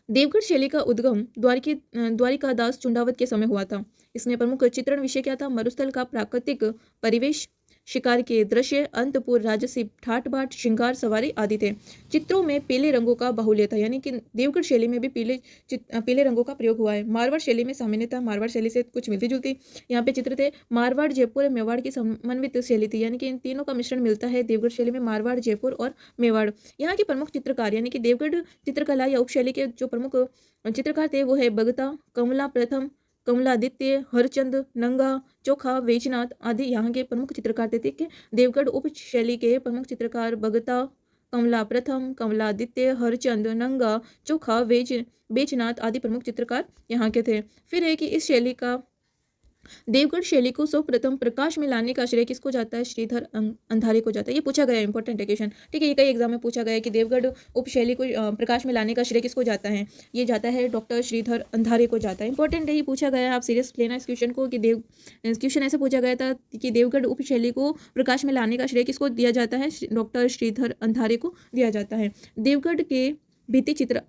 देवगढ़ शैली का उद्गम द्वारिकादास चुंडावत के समय हुआ था। इसमें प्रमुख चित्रण विषय क्या था? मरुस्थल का प्राकृतिक परिवेश, शिकार के दृश्य, अंतपुर, राजसी ठाट बाट, श्रृंगार, सवारी आदि थे। चित्रों में पीले रंगों का बाहुल्य था, यानी कि देवगढ़ शैली में भी पीले रंगों का प्रयोग हुआ है। मारवाड़ शैली में सामान्यतः मारवाड़ शैली से कुछ मिलती जुलती यहाँ पे चित्र थे। मारवाड़, जयपुर, मेवाड़ की समन्वित शैली थी, यानी कि इन तीनों का मिश्रण मिलता है देवगढ़ शैली में। मारवाड़, जयपुर और मेवाड़। यहाँ के प्रमुख चित्रकार, यानी कि देवगढ़ चित्रकला या उपशैली के जो प्रमुख चित्रकार थे वो है बगता, कमला प्रथम, कमलादित्य, हरचंद, नंगा, चोखा, वैजनाथ आदि यहाँ के प्रमुख चित्रकार थे। ठीक है, देवगढ़ उपशैली के प्रमुख चित्रकार बगता, कमला प्रथम, कमलादित्य, हरचंद, नंगा, चोखा, वैजनाथ आदि प्रमुख चित्रकार यहाँ के थे। फिर है कि इस शैली का, देवगढ़ शैली को सर्वप्रथम प्रकाश में लाने का श्रेय किसको जाता है? श्रीधर अंधारे को जाता है। ये पूछा गया है, इंपॉर्टेंट है क्वेश्चन। ठीक है, ये कई एग्जाम में पूछा गया है कि देवगढ़ उपशैली को प्रकाश में लाने का श्रेय किसको जाता है? ये जाता है डॉक्टर श्रीधर अंधारे को जाता है। इंपॉर्टेंट है, ये पूछा गया है, आप सीरियस लेना इस क्वेश्चन को। कि क्वेश्चन ऐसे पूछा गया था कि देवगढ़ उपशैली को प्रकाश में लाने का श्रेय किसको दिया जाता है? डॉक्टर श्रीधर अंधारे को दिया जाता है। देवगढ़ के भित्ति चित्र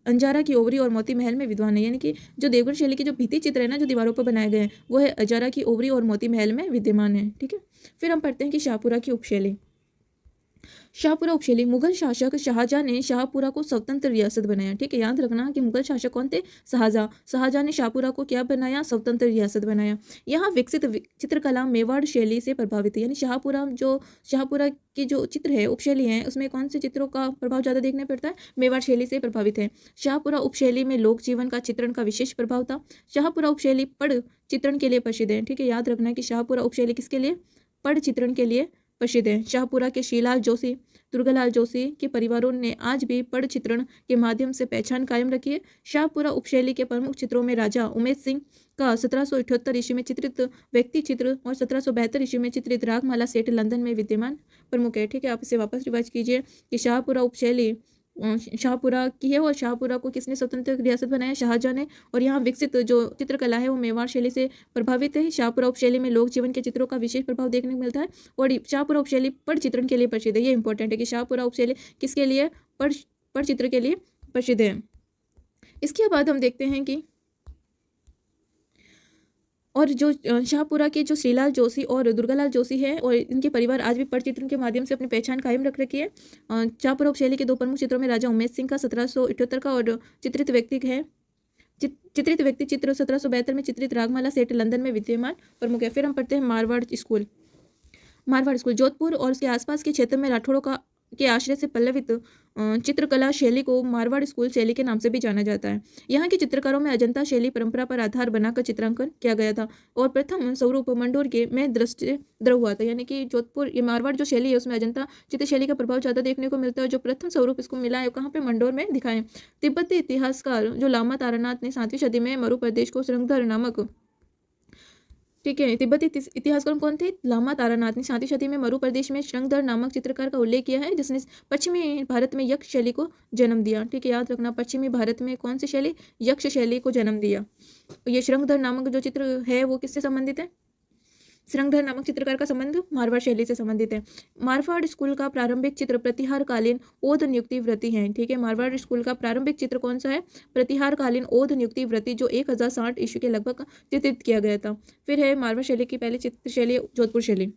अंजारा की ओवरी और मोती महल में विद्वान है, यानी कि जो देवगढ़ शैली के जो भित्ति चित्र है ना, जो दीवारों पर बनाए गए हैं, वो है अंजारा की ओवरी और मोती महल में विद्यमान है। ठीक है, फिर हम पढ़ते हैं कि शाहपुरा की उपशैली। शाहपुरा उपशैली। मुगल शासक शाहजहां ने शाहपुरा को स्वतंत्र रियासत बनाया। ठीक है, याद रखना कि मुगल शासक कौन थे? शाहजहां। शाहजहां ने शाहपुरा को क्या बनाया? स्वतंत्र रियासत बनाया। यहाँ विकसित चित्रकला मेवाड़ शैली से प्रभावित है, यानी शाहपुरा की जो चित्र है, उपशैली है, उसमें कौन से चित्रों का प्रभाव ज़्यादा देखने पड़ता है? मेवाड़ शैली से प्रभावित है। शाहपुरा उपशैली में लोक जीवन का चित्रण का विशेष प्रभाव था। शाहपुरा उपशैली पढ़ चित्रण के लिए प्रसिद्ध है। ठीक है, याद रखना कि शाहपुरा उपशैली किसके लिए? पढ़ चित्रण के लिए प्रसिद्ध है। शाहपुरा के श्रीलाल जोशी, दुर्गालाल जोशी के परिवारों ने आज भी पढ़ चित्रण के माध्यम से पहचान कायम रखी है। शाहपुरा उपशैली के प्रमुख चित्रों में राजा उमेद सिंह का 1778 ईस्वी में चित्रित व्यक्ति चित्र और 1772 ईस्वी में चित्रित रागमाला सेठ लंदन में विद्यमान प्रमुख है। ठीक है, आप इसे वापस रिवाइज कीजिए कि शाहपुरा उपशैली शाहपुरा की है और शाहपुरा को किसने स्वतंत्र रियासत बनाया? शाहजहां ने। और यहाँ विकसित जो चित्रकला है वो मेवाड़ शैली से प्रभावित है। शाहपुरा उपशैली में लोक जीवन के चित्रों का विशेष प्रभाव देखने को मिलता है और शाहपुरा उपशैली पढ़ चित्रण के लिए प्रसिद्ध है। ये इंपॉर्टेंट है कि शाहपुरा उपशैली किसके लिए? पढ़ चित्र के लिए प्रसिद्ध है। इसके बाद हम देखते हैं कि और जो शाहपुरा के जो श्रीलाल जोशी और दुर्गालाल जोशी हैं और इनके परिवार आज भी पटचित्रण के माध्यम से अपनी पहचान कायम रख रखी है। शाहपुरा उपशैली के दो प्रमुख चित्रों में राजा उमेद सिंह का 1778 का और चित्रित व्यक्ति है चित्रित व्यक्ति चित्र 1772 में चित्रित रागमाला सेठ लंदन में विद्यमान प्रमुख है। फिर हम पढ़ते हैं मारवाड़ स्कूल जोधपुर और उसके आसपास के क्षेत्र में राठौड़ों के आश्रय से पल्लवित चित्रकला शैली को मारवाड़ स्कूल शैली के नाम से भी जाना जाता है। यहाँ के चित्रकारों में अजंता शैली परंपरा पर आधार बनाकर चित्रांकन किया गया था और प्रथम स्वरूप मंडोर के में दृष्टि द्रव हुआ था, यानी कि जोधपुर ये मारवाड़ जो शैली है उसमें अजंता चित्र शैली का प्रभाव ज़्यादा देखने को मिलता है। जो प्रथम स्वरूप इसको मिला है कहाँ पे? मंडोर में दिखाए। तिब्बती इतिहासकार जो लामा तारानाथ ने 7वीं सदी में मरु प्रदेश को श्रृंगधर नामक, ठीक है, तिब्बती इतिहासकार कौन थे? लामा तारानाथ ने 7वीं सदी में मरु प्रदेश में श्रृंगधर नामक चित्रकार का उल्लेख किया है जिसने पश्चिमी भारत में यक्ष शैली को जन्म दिया। ठीक है, याद रखना, पश्चिमी भारत में कौन सी शैली? यक्ष शैली को जन्म दिया। ये श्रृंगधर नामक जो चित्र है वो किससे संबंधित है? श्रृंगधर नामक चित्रकार का संबंध मारवाड़ शैली से संबंधित है। मारवाड़ स्कूल का प्रारंभिक चित्र प्रतिहारकालीन ओध नियुक्ति व्रति है। ठीक है, मारवाड़ स्कूल का प्रारंभिक चित्र कौन सा है? प्रतिहारकालीन ओध नियुक्ति व्रति, जो 1060 ईस्वी के लगभग चित्रित किया गया था। फिर है मारवाड़ शैली की पहली चित्र शैली जोधपुर शैली।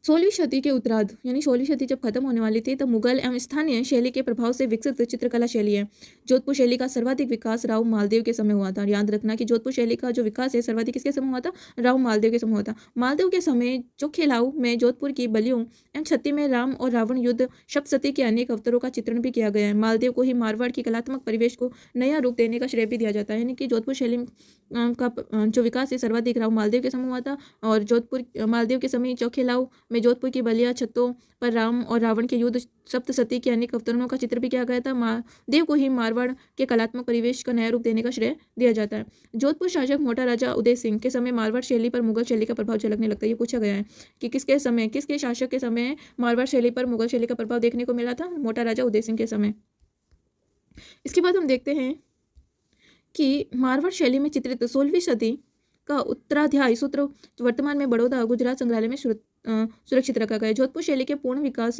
16वीं सदी के उत्तरार्ध यानी 16वीं सदी जब खत्म होने वाली थी तब मुगल एवं स्थानीय शैली के प्रभाव से विकसित चित्रकला शैली है। जोधपुर शैली का सर्वाधिक विकास राव मालदेव के समय हुआ था। याद रखना कि जोधपुर शैली का जो विकास है सर्वाधिक किसके समय हुआ था? राव मालदेव के समय हुआ था। मालदेव के समय चोखेलाऊ में जोधपुर की बलियों एवं छत्ती में राम और रावण युद्ध, सप्तसती के अनेक अवतारों का चित्रण भी किया गया है। मालदेव को ही मारवाड़ की कलात्मक परिवेश को नया रूप देने का श्रेय भी दिया जाता है। यानी कि जोधपुर शैली का जो विकास है सर्वाधिक राव मालदेव के समय हुआ था और जोधपुर मालदेव के समय चोखेलाऊ में जोधपुर की बलिया छतों पर राम और रावण के युद्ध, सप्तसती के अनेक अवतरणों का चित्र भी किया गया था। महादेव को ही मारवाड़ के कलात्मक परिवेश का नया रूप देने का श्रेय दिया जाता है। जोधपुर शासक मोटा राजा उदय सिंह के समय मारवाड़ शैली पर मुगल शैली का प्रभाव झलकने लगता है। ये पूछा गया है कि किसके शासक के समय मारवाड़ शैली पर मुगल शैली का प्रभाव देखने को मिला था? मोटा राजा उदय सिंह के समय। इसके बाद हम देखते हैं कि मारवाड़ शैली में चित्रित 16वीं सदी का उत्तराध्याय सूत्र वर्तमान में बड़ौदा गुजरात संग्रहालय में सुरक्षित रखा गया है। जोधपुर शैली के पूर्ण विकास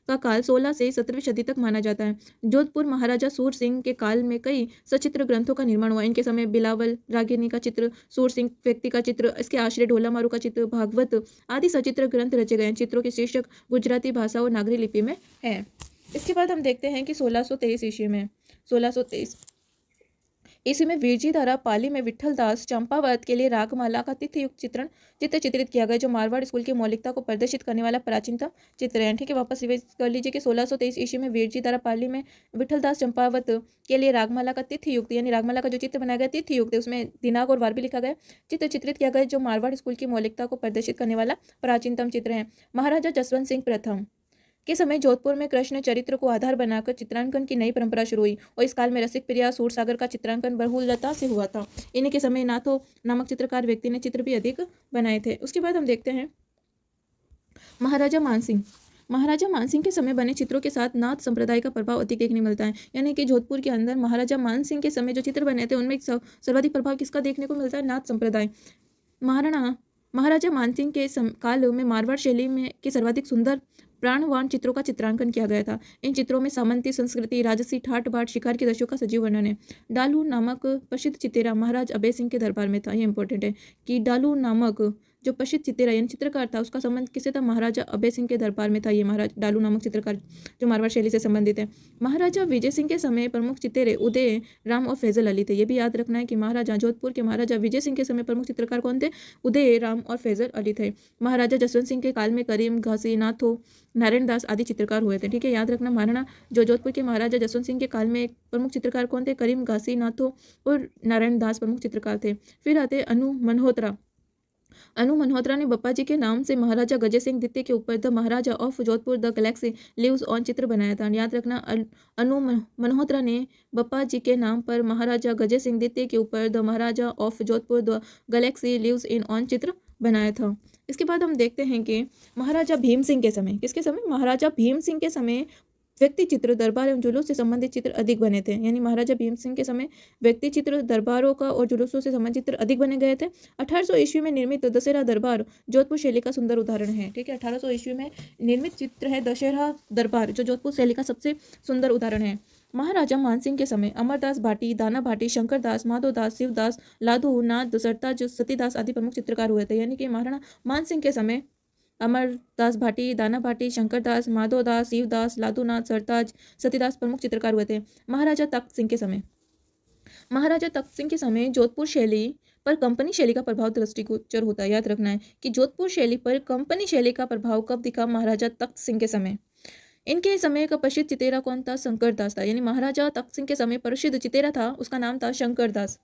का काल 16 से 17वीं सदी तक माना जाता है। जोधपुर महाराजा सूर सिंह के काल में कई सचित्र ग्रंथों का निर्माण हुआ। इनके समय बिलावल रागिनी का चित्र, सूर सिंह व्यक्ति का चित्र, इसके आश्रय ढोला मारू का चित्र, भागवत आदि सचित्र ग्रंथ रचे गए हैं। चित्रों के शीर्षक गुजराती भाषा और नागरी लिपि में है। इसके बाद हम देखते हैं कि 1623 ईस्वी में 1623 ईस्वी में वीरजी द्वारा पाली में विठल दास चंपावत के लिए रागमाला का तिथियुक्त चित्र चित्रित किया गया, जो मारवाड़ स्कूल की मौलिकता को प्रदर्शित करने वाला प्राचीनतम चित्र है। ठीक है, वापस रिवाइज कर लीजिए कि 1623 ईस्वी में वीरजी द्वारा पाली में विठल दास चंपावत के लिए रागमाला का तिथियुक्त यानी रागमाला का जो चित्र बनाया गया तिथियुक्त है, उसमें दिनांक और वार भी लिखा गया, चित्र चित्रित किया गया, जो मारवाड़ स्कूल की मौलिकता को प्रदर्शित करने वाला प्राचीनतम चित्र है। महाराजा जसवंत सिंह प्रथम के समय जोधपुर में कृष्ण चरित्र को आधार बनाकर चित्रांकन की नई परंपरा शुरू हुई और इस काल में रसिक प्रिया सूरसागर का चित्रांकन बहुलता से हुआ था। इन्हीं के समय नाथो नामक चित्रकार व्यक्ति ने चित्र भी अधिक बनाए थे। उसके बाद हम देखते हैं महाराजा मानसिंह। महाराजा मानसिंह के समय बने चित्रों के साथ नाथ संप्रदाय का प्रभाव अधिक देखने मिलता है। यानी कि जोधपुर के अंदर महाराजा मानसिंह के समय जो चित्र बने थे उनमें सर्वाधिक प्रभाव किसका देखने को मिलता है? नाथ संप्रदाय। महाराजा मानसिंह के काल में मारवाड़ शैली में के सर्वाधिक सुंदर प्राणवान चित्रों का चित्रांकन किया गया था। इन चित्रों में सामंती संस्कृति, राजसी ठाट बाट, शिकार के दृश्यों का सजीव वर्णन है। डालू नामक प्रसिद्ध चितेरा महाराज अभय सिंह के दरबार में था। ये इंपॉर्टेंट है कि डालू नामक जो प्रसिद्ध चितेरा यानी चित्रकार था उसका संबंध किससे था? महाराजा अभय सिंह के दरबार में था। ये महाराज डालू नामक चित्रकार जो मारवाड़ शैली से संबंधित है। महाराजा विजय सिंह के समय प्रमुख चितेरे उदय राम और फैजल अली थे। ये भी याद रखना है कि महाराजा जोधपुर के महाराजा विजय सिंह के समय प्रमुख चित्रकार कौन थे? उदय राम और फैजल अली थे। महाराजा जसवंत सिंह के काल में करीम घासी, नाथो, नारायण दास आदि चित्रकार हुए थे। ठीक है, याद रखना महाराणा जो जोधपुर के महाराजा जसवंत सिंह के काल में प्रमुख चित्रकार कौन थे? करीम घासी, नाथो और नारायण दास प्रमुख चित्रकार थे। फिर आते अनु मनहोत्रा। अनु मनहोत्रा ने बप्पा जी के नाम से महाराजा गजय सिंह द्वितीय के ऊपर the Maharaja of Jodhpur the galaxy lives on चित्र बनाया था। याद रखना अनु मनहोत्रा ने बप्पा जी के नाम पर महाराजा गजय सिंह द्वितीय के ऊपर the Maharaja of Jodhpur the galaxy lives in on चित्र बनाया था। इसके बाद हम देखते हैं कि महाराजा भीम सिंह के समय, किसके समय? महाराजा भीम सिंह के समय व्यक्ति चित्र, दरबार एवं जुलूस से संबंधित चित्र अधिक बने थे। यानी महाराजा भीम सिंह के समय व्यक्ति चित्र, दरबारों का और जुलूसों से संबंधित चित्र अधिक बने गए थे। 1800 ईस्वी में निर्मित दशहरा दरबार जोधपुर शैली का सुंदर उदाहरण है। ठीक है, 1800 ईस्वी में निर्मित चित्र है दशहरा दरबार जो जोधपुर शैली का सबसे सुंदर उदाहरण है। महाराजा मानसिंह के समय अमरदास भाटी, दाना भाटी, शंकर दास, माधोदास, शिवदास, लाधू, नाथ, सरताज, सतीदास आदि प्रमुख चित्रकार हुए थे। यानी कि महाराणा मानसिंह के समय अमरदास भाटी, दाना भाटी, शंकरदास, माधोदास, शिवदास, लादूनाथ, सरताज, सतीदास प्रमुख चित्रकार हुए थे। महाराजा तख्त सिंह के समय जोधपुर शैली पर कंपनी शैली का प्रभाव दृष्टिगोचर होता है। याद रखना है कि जोधपुर शैली पर कंपनी शैली का प्रभाव कब दिखा? महाराजा तख्त सिंह के समय। इनके समय का प्रसिद्ध चितेरा कौन था? शंकरदास था। यानी महाराजा तख्त सिंह के समय प्रसिद्ध चितेरा था, उसका नाम था शंकरदास।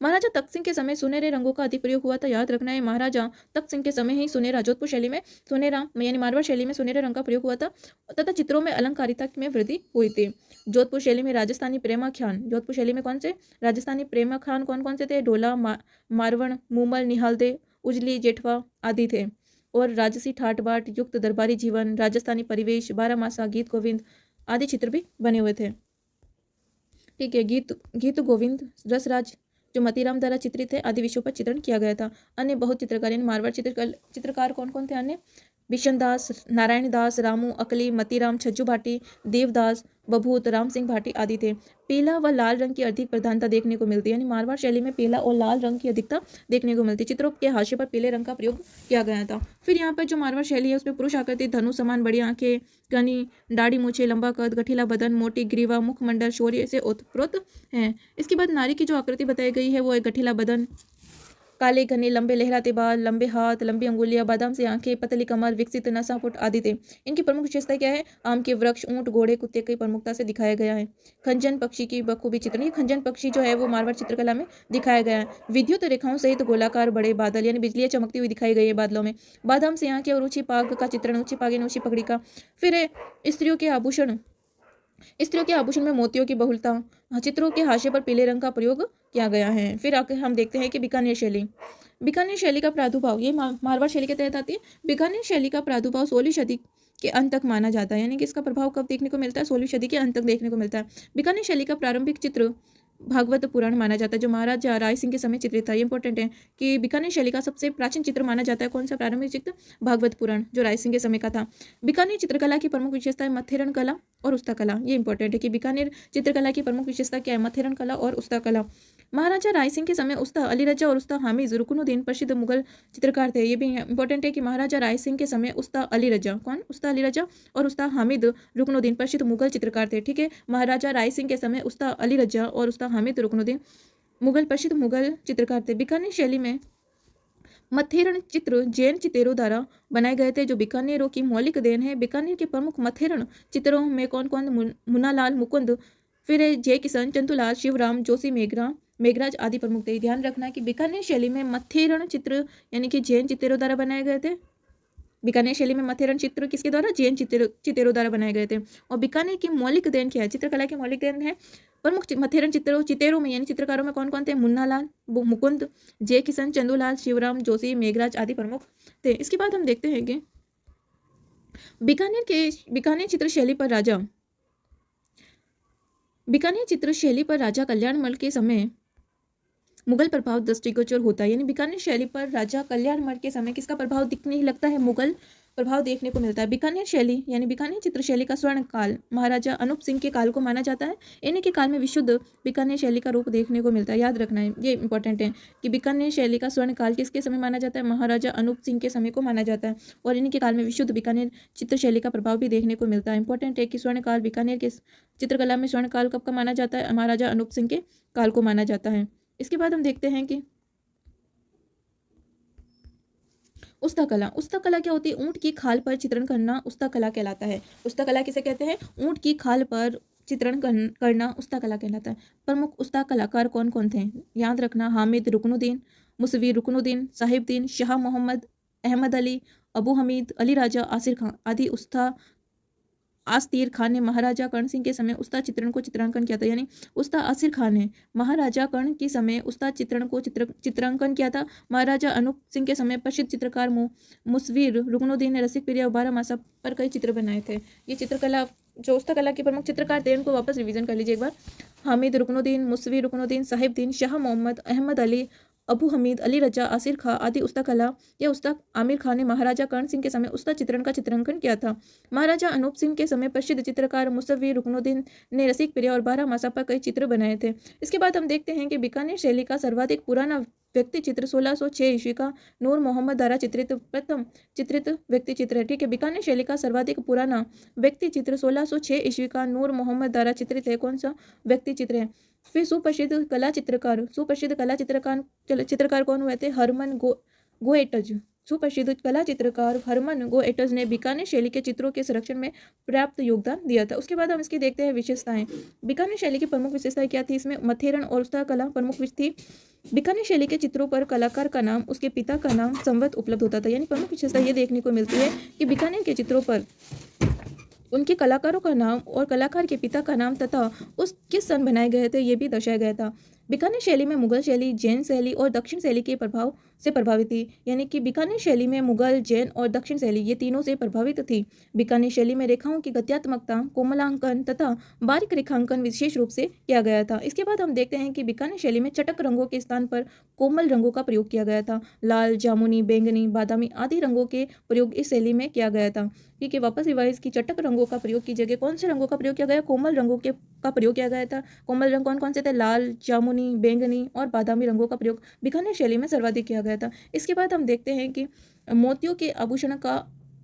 महाराजा तख्त सिंह के समय सुनहरे रंगों का अधिक प्रयोग हुआ था। याद रखना है महाराजा तख्त सिंह के समय ही सुनहरा, जोधपुर शैली में सुनहरा यानी मारवाड़ शैली में सुनहरे रंग का प्रयोग हुआ था तथा चित्रों में अलंकारिता में वृद्धि हुई थी। जोधपुर शैली में राजस्थानी प्रेमाख्यान, जोधपुर शैली में कौन से राजस्थानी प्रेमाख्यान कौन कौन से थे? ढोला, मारवण, मूमल, निहालदे, उजली, जेठवा आदि थे। और राजसी ठाट बाट युक्त दरबारी जीवन, राजस्थानी परिवेश, बारहमासा, गीत गोविंद आदि चित्र भी बने हुए थे। ठीक है, गीत गोविंद, रसराज जो मतीराम द्वारा चित्रित है, आदि विषयों पर चित्रण किया गया था। अन्य बहुत चित्रकार यानी मारवाड़ चित्रकार कौन कौन थे अन्य? बिशन दास, नारायण दास, रामू अकली, मतीराम, छज्जू भाटी, देवदास, बभूत, राम सिंह भाटी आदि थे। पीला व लाल रंग की अधिक प्रधानता देखने को मिलती है, यानी मारवाड़ शैली में पीला और लाल रंग की अधिकता देखने को मिलती है। चित्रों के हाशिए पर पीले रंग का प्रयोग किया गया था। फिर यहाँ पर जो मारवाड़ शैली है उसमें पुरुष आकृति, धनुष समान बड़ी आंखें, घनी दाढ़ी मूछें, लंबा कद, गठीला बदन, मोटी ग्रीवा, मुखमंडल, शौर्य से ओतप्रोत है। इसके बाद नारी की जो आकृति बताई गई है वो है गठीला बदन, काले घने लंबे लहराते बाल, लंबे हाथ, लंबी अंगुलियां, बादाम से आंखें, पतली कमर, विकसित नासापुट आदि थे। इनकी प्रमुख विशेषता क्या है? आम के वृक्ष, ऊंट, घोड़े, कुत्ते की प्रमुखता से दिखाया गया है। खंजन पक्षी की बखूबी चित्रण, ये खंजन पक्षी जो है वो मारवाड़ चित्रकला में दिखाया गया है। विद्युत रेखाओं सहित गोलाकार बड़े बादल यानी बिजलियां चमकती हुई दिखाई गई है बादलों में। बादाम से आंखें और ऊंची पाग का चित्रण, ऊंची पाग यानी ऊंची पगड़ी का। फिर है स्त्रियों के आभूषण में मोतियों की बहुलता। चित्रों के हाशिए पर पीले रंग का प्रयोग किया गया है। फिर आकर हम देखते हैं कि बीकानेर शैली। बीकानेर शैली का प्रादुर्भाव, ये मारवाड़ शैली के तहत आती है। बीकानेर शैली का प्रादुर्भाव 16वीं सदी के अंत तक माना जाता है, यानी कि इसका प्रभाव कब देखने को मिलता है? 16वीं सदी के अंत तक देखने को मिलता है। बीकानेर शैली का प्रारंभिक चित्र भागवत पुराण माना जाता है, जो महाराजा राय सिंह के समय चित्रित था। ये इंपॉर्टेंट है कि बीकानेर शैली का सबसे प्राचीन चित्र माना जाता है कौन सा प्रारंभिक चित्र? भागवत पुराण, जो राय सिंह के समय का था। बीकानेर चित्रकला की प्रमुख विशेषता है मथेरन कला और उस्ता कला। ये इंपॉर्टेंट है कि बीकानेर चित्रकला की प्रमुख विशेषता क्या है? मथेरन कला और उस्ता कला। महाराजा राय सिंह के समय उस्ता अली रजा और उस्ता हामिद रुकनुद्दीन प्रसिद्ध मुगल चित्रकार थे। ये भी इंपॉर्टेंट है कि महाराजा राय सिंह के समय उस्ता अली रजा, कौन? उस्ता अली रजा और उस्ता हामिद रुकनुद्दीन प्रसिद्ध मुगल चित्रकार थे। ठीक है, महाराजा राय सिंह के समय उस्ता अली रजा और उस्ता हामिद रुकनुद्दीन प्रसिद्ध मुगल चित्रकार थे। बीकानेर शैली में मथेरन चित्र जैन चितेरों द्वारा बनाए गए थे, जो बीकानेरों की मौलिक देन है। बीकानेर के प्रमुख मथेरन चित्रों में कौन कौन? मुन्नालाल, मुकुंद, फिर जय किशन, चंदूलाल, शिवराम, जोशी, मेघराज आदि प्रमुख थे। ध्यान रखना कि बीकानेर शैली में मथेरन चित्र यानी कि जैन चितेरों द्वारा बनाए गए थे। बीकानेर शैली में मथेरन चित्र किसके द्वारा? जैन चितेरों द्वारा बनाए गए थे। और बीकानेर की मौलिक देन क्या है? चित्रकला की मौलिक देन है प्रमुख मथेरन चितेरों में यानी चित्रकारों में कौन कौन थे? मुन्नालाल, मुकुंद, जय किशन, चंदूलाल, शिवराम, जोशी, मेघराज आदि प्रमुख थे। इसके बाद हम देखते हैं कि बीकानेर चित्र शैली पर राजा कल्याणमल के समय मुगल प्रभाव दृष्टिगोचर होता है, यानी बीकानेर शैली पर राजा कल्याणमल के समय किसका प्रभाव दिखने लगता है? मुगल प्रभाव देखने को मिलता है। बीकानेर शैली यानी बीकानेर चित्र शैली का स्वर्ण काल महाराजा अनूप सिंह के काल को माना जाता है। इन्हीं के काल में विशुद्ध बीकानेर शैली का रूप देखने को मिलता है। याद रखना है, ये इंपॉर्टेंट है कि बीकानेर शैली का स्वर्ण काल किसके समय माना जाता है? महाराजा अनूप सिंह के समय को माना जाता है। और इन्हीं के काल में विशुद्ध बीकानेर चित्र शैली का प्रभाव भी देखने को मिलता है। इंपॉर्टेंट है कि स्वर्ण काल बीकानेर के चित्रकला में स्वर्ण काल कब का माना जाता है? महाराजा अनूप सिंह के काल को माना जाता है। इसके बाद हम देखते हैं कि उस्ता कला क्या होती है? ऊंट की खाल पर चित्रण करना उस्ता कला कहलाता है। उस्ता कला किसे कहते हैं? ऊंट की खाल पर चित्रण करना उस्ता कला कहलाता है। प्रमुख उस्ता कलाकार कौन कौन थे? याद रखना, हामिद रुकनुद्दीन, मुसवी रुकनुद्दीन, साहिबुद्दीन, शाह मोहम्मद, अहमद अली, अबू हमीद, अली राजा, आसिर खान आदि उस्ता आस्तीर खान ने महाराजा कर्ण सिंह के समय उस्ता चित्रण को चित्रांकन किया था, यानी उस्ता आसिर खान ने महाराजा कर्ण के समय उस्ता चित्रण को चित्रांकन किया था। महाराजा अनूप सिंह के समय प्रसिद्ध चित्रकार मुसवीर रुकनुद्दीन ने रसिक प्रिया और 12 मासा पर कई चित्र बनाए थे। ये चित्रकला जो उस्ता कला के प्रमुख चित्रकार थे इनको वापस रिवीजन कर लीजिए एक बार। हामिद रुकनुद्दीन, मुसवी रुकनुद्दीन, साहिबुद्दीन, शाह मोहम्मद, अहमद अली, अबू हमीद, अली रजा, आसिर खां आदि उस्ता कला या उस्ता आमिर खान ने महाराजा कर्ण सिंह के समय उस्ता चित्रण का चित्रांकन किया था। महाराजा अनूप सिंह के समय प्रसिद्ध चित्रकार मुसवी रुकनुद्दीन ने रसिक प्रिया और 12 मासा पर कई चित्र बनाए थे। इसके बाद हम देखते हैं कि बीकानेर शैली का सर्वाधिक पुराना व्यक्ति चित्र 1606 ईस्वी का नूर मोहम्मद द्वारा प्रथम चित्रित व्यक्ति चित्र है। ठीक है, बीकानेर शैली का सर्वाधिक पुराना व्यक्ति चित्र 1606 ईस्वी का नूर मोहम्मद द्वारा चित्रित है। कौन सा व्यक्ति चित्र है? फिर सुप्रसिद्ध कला चित्रकार कौन हुए थे? हरमन गोएटज। सुप्रसिद्ध कला चित्रकार हरमन गोएटज ने बीकानेर शैली के चित्रों के संरक्षण में पर्याप्त योगदान दिया था। उसके बाद हम इसकी देखते हैं विशेषताएं। बीकानेर शैली की प्रमुख विशेषताएं क्या थी? इसमें मथेरन और उस्ता कला प्रमुख थी। बीकानेर शैली के चित्रों पर कलाकार का नाम, उसके पिता का नाम संवत उपलब्ध होता था। यानी प्रमुख विशेषता ये देखने को मिलती है कि बीकानेर के चित्रों पर उनके कलाकारों का नाम और कलाकार के पिता का नाम तथा उसके किस सन बनाए गए थे ये भी दर्शाया गया था। बीकानेर शैली में मुगल शैली, जैन शैली और दक्षिण शैली के प्रभाव से प्रभावित थी, यानी कि बीकानेर शैली में मुगल, जैन और दक्षिण शैली ये तीनों से प्रभावित थी। बीकानेर शैली में रेखाओं की गत्यात्मकता, कोमलांकन तथा बारीक रेखांकन विशेष रूप से किया गया था। इसके बाद हम देखते हैं कि बीकानेर शैली में चटक रंगों के स्थान पर कोमल रंगों का प्रयोग किया गया था। लाल, जामुनी, बैंगनी, बादामी आदि रंगों के प्रयोग इस शैली में किया गया था। ठीक है, वापस रिवाइज की चटक रंगों का प्रयोग की जगह कौन से रंगों का प्रयोग किया गया? कोमल रंगों के का प्रयोग किया गया था। कोमल रंग कौन कौन से थे? लाल, जामुनी, बैंगनी और बादामी रंगों का प्रयोग बीकानेर शैली में सर्वाधिक किया गया था। इसके बाद हम देखते हैं कि मोतियों के आभूषण का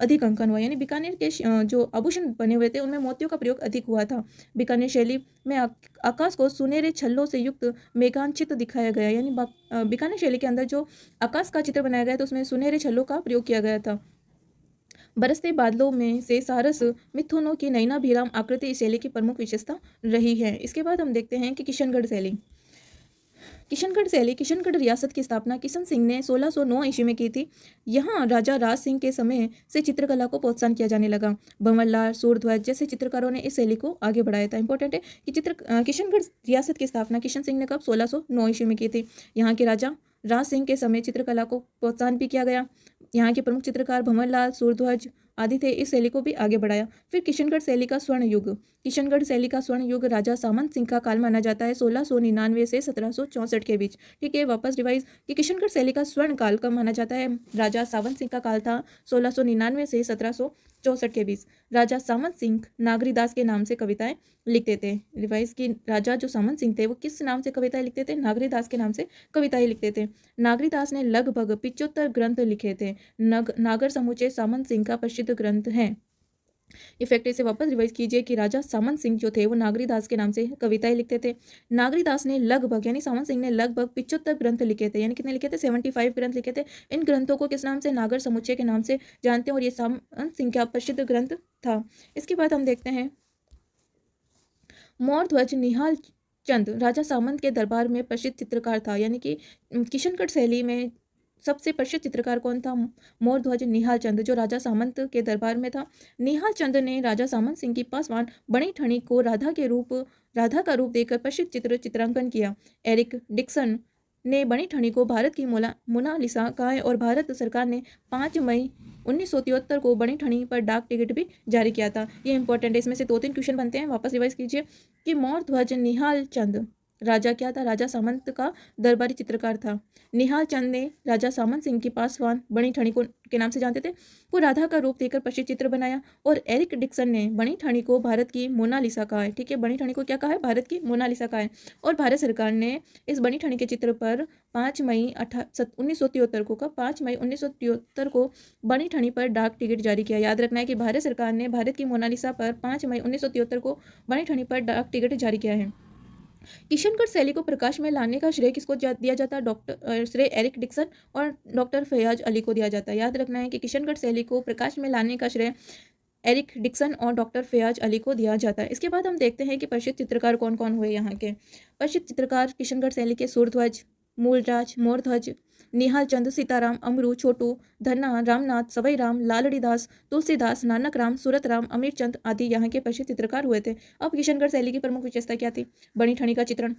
अधिक अंकन हुआ, यानी बीकानेर के जो आभूषण बने हुए थे उनमें मोतियों का प्रयोग अधिक हुआ था। बीकानेर शैली में आकाश को सुनहरे छल्लों से युक्त मेघांचित दिखाया गया, यानी बीकानेर शैली के अंदर जो आकाश का चित्र बनाया गया था उसमें सुनहरे छल्लों का प्रयोग किया गया था। बरसते बादलों में से सारस मिथुनों की नयनाभिराम आकृति इस शैली की प्रमुख विशेषता रही है। इसके बाद हम देखते हैं कि किशनगढ़ शैली। किशनगढ़ रियासत की स्थापना किशन सिंह ने 1609 ईस्वी में की थी। यहाँ राजा राज सिंह के समय से चित्रकला को प्रोत्साहन किया जाने लगा। भंवरलाल, सूरध्वज जैसे चित्रकारों ने इस शैली को आगे बढ़ाया था। इंपॉर्टेंट है कि किशनगढ़ रियासत की स्थापना किशन सिंह ने कब 1609 ईस्वी में की थी। यहाँ के राजा राज सिंह के समय चित्रकला को प्रोत्साहन भी किया गया। यहाँ के प्रमुख चित्रकार भंवरलाल, सूरध्वज आदि थे। इस शैली को भी आगे बढ़ाया। फिर किशनगढ़ शैली का स्वर्ण युग। किशनगढ़ शैली का स्वर्ण युग राजा सामंत सिंह का काल माना जाता है, 1699 से 1764 के बीच। ठीक है, वापस रिवाइज कि किशनगढ़ शैली का स्वर्ण काल कब माना जाता है? राजा सावंत सिंह का काल था 1699 से 1764 के बीच। राजा सामंत सिंह नागरीदास के नाम से कविताएं लिखते थे। रिवाइज की राजा जो सामंत सिंह थे वो किस नाम से कविताएं लिखते थे? नागरीदास के नाम से कविताएं लिखते थे। नागरीदास ने लगभग 75 ग्रंथ लिखे थे। नागर समुच्चय सामंत सिंह का प्रसिद्ध ग्रंथ है। इफेक्ट इसे वापस रिवाइज कीजिए कि राजा सामंत सिंह जो थे वो नागरीदास के नाम से कविताएं लिखते थे। नागरीदास ने लगभग, यानी सामंत सिंह ने लगभग 75 ग्रंथ लिखे थे, यानी कितने लिखे थे? 75 ग्रंथ लिखे थे। इन ग्रंथों को किस नाम से? नागर समुच्चय के नाम से जानते हैं और ये सामंत सिंह का प्रसिद्ध ग्रंथ था। इसके बाद हम देखते हैं मोरध्वज निहाल चंद राजा सामंत के दरबार में प्रसिद्ध चित्रकार था, यानी कि किशनगढ़ शैली में सबसे प्रसिद्ध चित्रकार कौन था? मोरध्वज निहाल चंद, जो राजा सामंत के दरबार में था। निहाल चंद ने राजा सामंत सिंह की पासवान बणी ठणी को राधा का रूप देकर प्रसिद्ध चित्रांकन किया। एरिक डिक्सन ने बणी ठणी को भारत की मोनालिसा कहा है और भारत सरकार ने 5 मई 1973 को बणी ठणी पर डाक टिकट भी जारी किया था। ये इंपॉर्टेंट है, इसमें से 2-3 क्वेश्चन बनते हैं। वापस रिवाइज कीजिए कि मोरध्वज निहाल चंद राजा क्या था? राजा सामंत का दरबारी चित्रकार था। निहाल चंद ने राजा सामंत सिंह की पासवान बणी ठणी को के नाम से जानते थे, वो राधा का रूप देकर प्रसिद्ध चित्र बनाया। और एरिक डिक्सन ने बणी ठणी को भारत की मोनालिसा कहा है। ठीक है, बणी ठणी को क्या कहा है? भारत की मोनालिसा कहा है। और भारत सरकार ने इस बणी ठणी के चित्र पर 5 मई 1973 को 5 मई 1973 को बणी ठणी पर डाक टिकट जारी किया। याद रखना है कि भारत सरकार ने भारत की मोनालिसा पर 5 मई 1973 को बणी ठणी पर डाक टिकट जारी किया है। किशनगढ़ शैली को प्रकाश में लाने का श्रेय किसको दिया जाता है? श्रेय एरिक डिक्सन और डॉक्टर फैयाज अली को दिया जाता है। याद रखना है कि किशनगढ़ शैली को प्रकाश में लाने का श्रेय एरिक डिक्सन और डॉक्टर फैयाज अली को दिया जाता है। इसके बाद हम देखते हैं कि प्रसिद्ध चित्रकार कौन कौन हुए यहाँ के। प्रसिद्ध चित्रकार किशनगढ़ शैली के सूरध्वज, मूलराज, मोरध्वज, निहाल चंद, सीताराम, अमरू, छोटू, धन्ना, रामनाथ, सवईराम, लालड़ीदास, तुलसीदास, नानक राम, सूरतराम, अमीरचंद आदि यहाँ के प्रसिद्ध चित्रकार हुए थे। अब किशनगढ़ शैली की प्रमुख विशेषता क्या थी? बणी ठणी का चित्रण,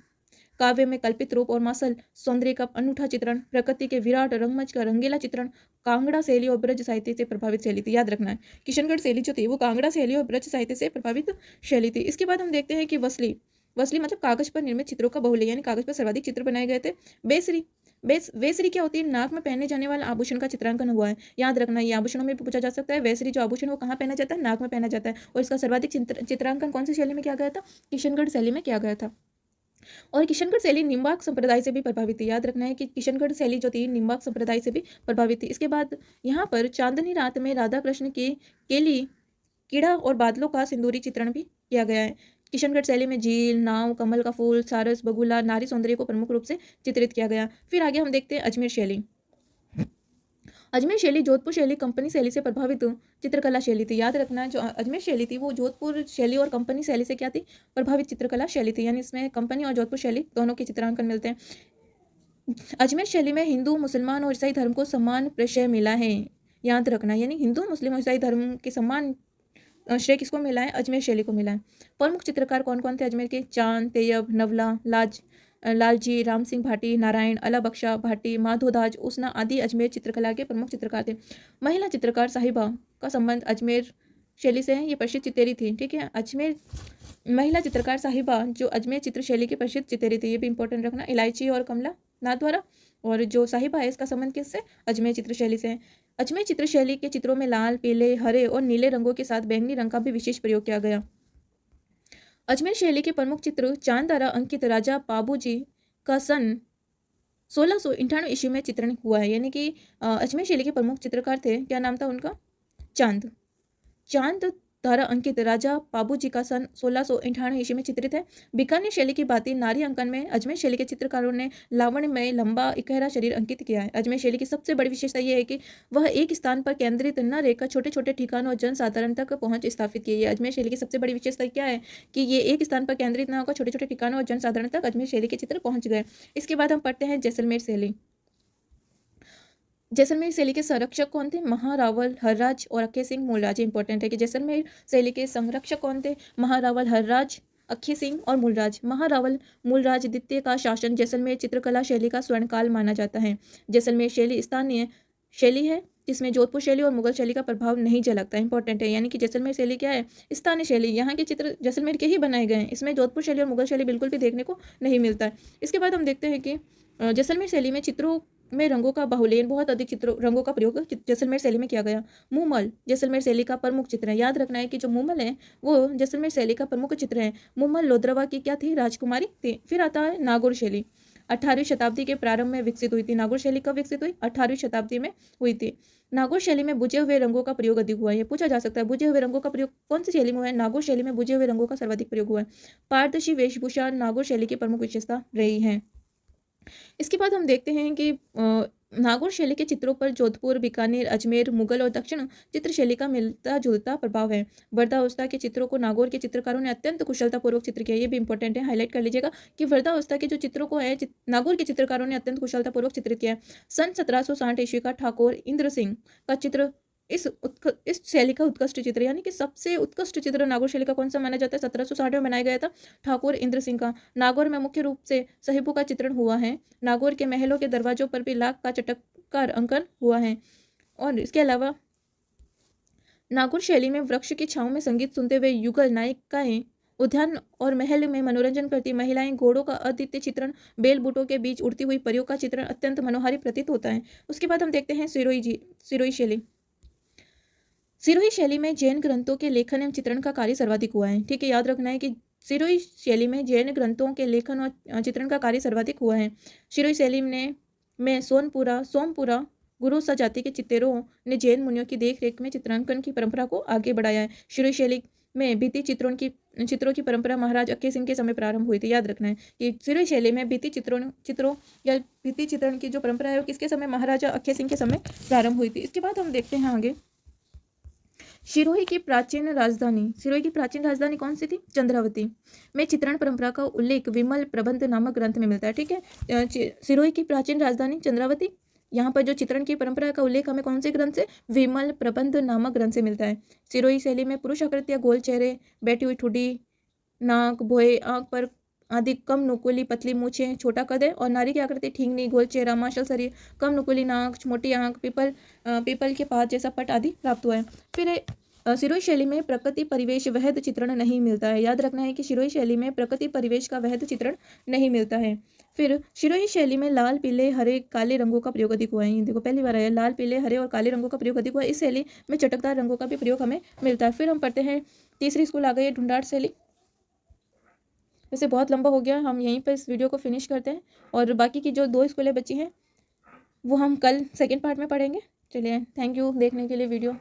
काव्य में कल्पित रूप और मासल सौंदर्य का अनूठा चित्रण, प्रकृति के विराट रंगमंच का रंगीला चित्रण, कांगड़ा शैली और ब्रज साहित्य से प्रभावित शैली थी। याद रखना है किशनगढ़ शैली जो थी वो कांगड़ा शैली और ब्रज साहित्य से प्रभावित शैली थी। इसके बाद हम देखते हैं कि वसली मतलब कागज पर निर्मित चित्रों का बहुल्य, यानी कागज पर सर्वाधिक चित्र बनाए गए थे। वेसरी क्या होती है? नाक में पहने जाने वाला आभूषण का चित्रांकन हुआ है। याद रखना, ये आभूषणों में भी पूछा जा सकता है। वेसरी जो आभूषण वो कहाँ पहना जाता है? नाक में पहना जाता है। और इसका सर्वाधिक चित्रांकन कौन सी शैली में किया गया था? किशनगढ़ शैली में किया गया था। और किशनगढ़ शैली निम्बार्क संप्रदाय से भी प्रभावित थी। याद रखना है कि किशनगढ़ शैली जो थी निम्बार्क संप्रदाय से भी प्रभावित थी। इसके बाद यहाँ पर चांदनी रात में राधा कृष्ण की केली, कीड़ा और बादलों का सिंदूरी चित्रण भी किया गया है। किशनगढ़ शैली में झील, नाव, कमल का फूल, सारस, बगुला, नारी सौंदर्य को प्रमुख रूप से चित्रित किया गया। फिर आगे हम देखते हैं अजमेर शैली। अजमेर शैली जोधपुर शैली, कंपनी शैली से प्रभावित चित्रकला शैली थी। याद रखना, जो अजमेर शैली थी वो जोधपुर शैली और कंपनी शैली से क्या थी? प्रभावित चित्रकला शैली थी, यानी इसमें कंपनी और जोधपुर शैली दोनों के चित्रांकन मिलते हैं। अजमेर शैली में हिंदू, मुसलमान और ईसाई धर्म को समान प्रशय मिला है। याद रखना, यानी हिंदू, मुस्लिम और ईसाई धर्म के समान श्रेय किसको मिला है? अजमेर शैली को मिला है। प्रमुख चित्रकार कौन कौन थे अजमेर के? चांद, तैयब, नवला, लालजी, राम सिंह भाटी, नारायण, अला बख्शा भाटी, माधोदाज, उसना आदि अजमेर चित्रकला के प्रमुख चित्रकार थे। महिला चित्रकार साहिबा का संबंध अजमेर शैली से है, ये प्रसिद्ध चितेरी थी। ठीक है, अजमेर महिला चित्रकार साहिबा जो अजमेर चित्र शैली की प्रसिद्ध चितेरी थी, ये भी इंपॉर्टेंट रखना, इलायची और कमला नाथ द्वारा। और जो साहिबा है इसका संबंध किससे? अजमेर चित्र शैली से है। अजमेर चित्र शैली के चित्रों में लाल, पीले, हरे और नीले रंगों के साथ बैंगनी रंग का भी विशेष प्रयोग किया गया। अजमेर शैली के प्रमुख चित्र चांद द्वारा अंकित राजा पाबूजी का सन 1698 ईस्वी में चित्रण हुआ है। यानी कि अजमेर शैली के प्रमुख चित्रकार थे, क्या नाम था उनका? चांद। चांद द्वारा अंकित राजा पाबूजी का सन 1698 ईस्वी में चित्रित है। बीकानेर शैली की बातें नारी अंकन में अजमेर शैली के चित्रकारों ने लावण्यमय लंबा इकहरा शरीर अंकित किया है। अजमेर शैली की सबसे बड़ी विशेषता यह है कि वह एक स्थान पर केंद्रित न रहकर छोटे छोटे ठिकानों और जनसाधारण तक पहुंच स्थापित की है। अजमेर शैली की सबसे बड़ी विशेषता क्या है कि ये एक स्थान पर केंद्रित न होकर छोटे छोटे ठिकानों और जनसाधारण तक अजमेर शैली के चित्र पहुंच गए। इसके बाद हम पढ़ते हैं जैसलमेर शैली। जैसलमेर शैली के संरक्षक कौन थे? महारावल, हर्राज और अक्खे सिंह मूलराज। इंपॉर्टेंट है कि जैसलमेर शैली के संरक्षक कौन थे? महारावल, हर्राज, अक्खे सिंह और मूलराज। महारावल मूलराज द्वितीय का शासन जैसलमेर चित्रकला शैली का स्वर्णकाल माना जाता है। जैसलमेर शैली स्थानीय शैली है जिसमें जोधपुर शैली और मुगल शैली का प्रभाव नहीं झलकता। इंपॉर्टेंट है, यानी कि जैसलमेर शैली क्या है? स्थानीय शैली। यहाँ के चित्र जैसलमेर के ही बनाए गए हैं, इसमें जोधपुर शैली और मुगल शैली बिल्कुल भी देखने को नहीं मिलता है। इसके बाद हम देखते हैं कि जैसलमेर शैली में चित्रों में रंगों का बाहुल्य, बहुत अधिक चित्रों रंगों का प्रयोग जैसलमेर शैली में किया गया। मूमल जैसलमेर शैली का प्रमुख चित्र है। याद रखना है कि जो मूमल है वो जैसलमेर शैली का प्रमुख चित्र है। मूमल लोद्रवा की क्या थी? राजकुमारी थी। फिर आता है नागौर शैली। 18वीं शताब्दी के प्रारंभ में विकसित हुई थी। नागौर शैली कब विकसित हुई? 18वीं शताब्दी में हुई थी। नागौर शैली में बुझे हुए रंगों का प्रयोग अधिक हुआ है। ये पूछा जा सकता है, बुझे हुए रंगों का प्रयोग कौन सी शैली में हुआ है? नागौर शैली में बुझे हुए रंगों का सर्वाधिक प्रयोग हुआ है। पारदर्शी वेशभूषा नागौर शैली की प्रमुख विशेषता रही है। इसके बाद हम देखते हैं कि नागौर शैली के चित्रों पर जोधपुर, बीकानेर, अजमेर, मुगल और दक्षिण चित्र शैली का मिलता जुलता प्रभाव है। वृद्धावस्था के चित्रों को नागौर के चित्रकारों ने अत्यंत कुशलतापूर्वक चित्र किया। ये भी इंपॉर्टेंट है, हाईलाइट कर लीजिएगा कि वृद्धावस्था के जो चित्रों को है नागौर के चित्रकारों ने अत्यंत कुशलतापूर्वक चित्र किया है। सन 1760 ईस्वी का ठाकुर इंद्र सिंह का चित्र इस शैली का उत्कृष्ट चित्र, यानी कि सबसे उत्कृष्ट चित्र नागौर शैली का कौन सा माना जाता है? 1760 में बनाया गया था ठाकुर इंद्र सिंह का। नागौर में मुख्य रूप से साहिबों का चित्रण हुआ है। नागौर के महलों के दरवाजों पर भी लाख का चटककार अंकन हुआ है। और इसके अलावा नागौर शैली में वृक्ष की छांव में संगीत सुनते हुए युगल नायिकाएं, उद्यान और महल में मनोरंजन करती महिलाएं, घोड़ों का अद्वितीय चित्रण, बेल बूटों के बीच उड़ती हुई परियों का चित्रण अत्यंत मनोहारी प्रतीत होता है। उसके बाद हम देखते हैं सिरोही शैली। सिरोही शैली में जैन ग्रंथों के लेखन एवं चित्रण का कार्य सर्वाधिक हुआ है। ठीक है, याद रखना है कि सिरोही शैली में जैन ग्रंथों के लेखन और चित्रण का कार्य सर्वाधिक हुआ है। सिरोही शैली में सोमपुरा गुरु सा जाति के चित्रों ने जैन मुनियों की देखरेख में चित्रांकन की परंपरा को आगे बढ़ाया है। सिरोही शैली में भित्ति चित्रों की परंपरा महाराज अक्खे सिंह के समय प्रारंभ हुई थी। याद रखना है कि सिरोही शैली में भित्ति चित्रों या भित्ति चित्रण की जो परंपरा है वो किसके समय? महाराजा अक्खे सिंह के समय प्रारंभ हुई थी। इसके बाद हम देखते हैं आगे सिरोही की प्राचीन राजधानी कौन सी थी? चंद्रावती में चित्रण परंपरा का उल्लेख विमल प्रबंध नामक ग्रंथ में मिलता है। ठीक है, सिरोही की प्राचीन राजधानी चंद्रावती, यहाँ पर जो चित्रण की परंपरा का उल्लेख हमें कौन से ग्रंथ से? विमल प्रबंध नामक ग्रंथ से मिलता है। सिरोही शैली में पुरुष आकृतियां गोल चेहरे, बैठी हुई ठुड्डी, नाक, भोए, आंख पर आदि कम नुकीली पतली मूछें, छोटा कद है। और नारी की आकृति ठीकनी, गोल चेहरा, माशल शरीर, कम नुकीली नाक, मोटी आंख, पीपल के पात जैसा पट आदि प्राप्त हुआ है। फिर सिरोही शैली में प्रकृति परिवेश वहद चित्रण नहीं मिलता है। याद रखना है कि सिरोही शैली में प्रकृति परिवेश का वहद चित्रण नहीं मिलता है। फिर सिरोही शैली में लाल, पीले, हरे, काले रंगों का प्रयोग अधिक हुआ है। देखो पहली बार आया, लाल, पीले, हरे और काले रंगों का प्रयोग अधिक हुआ है। इस शैली में चटकदार रंगों का भी प्रयोग हमें मिलता है। फिर हम पढ़ते हैं तीसरी स्कूल आ गई है ढूंढाड़ शैली। वैसे बहुत लंबा हो गया, हम यहीं पर इस वीडियो को फिनिश करते हैं और बाकी की जो 2 स्कूलें बची हैं वो हम कल सेकेंड पार्ट में पढ़ेंगे। चलिए, थैंक यू देखने के लिए वीडियो।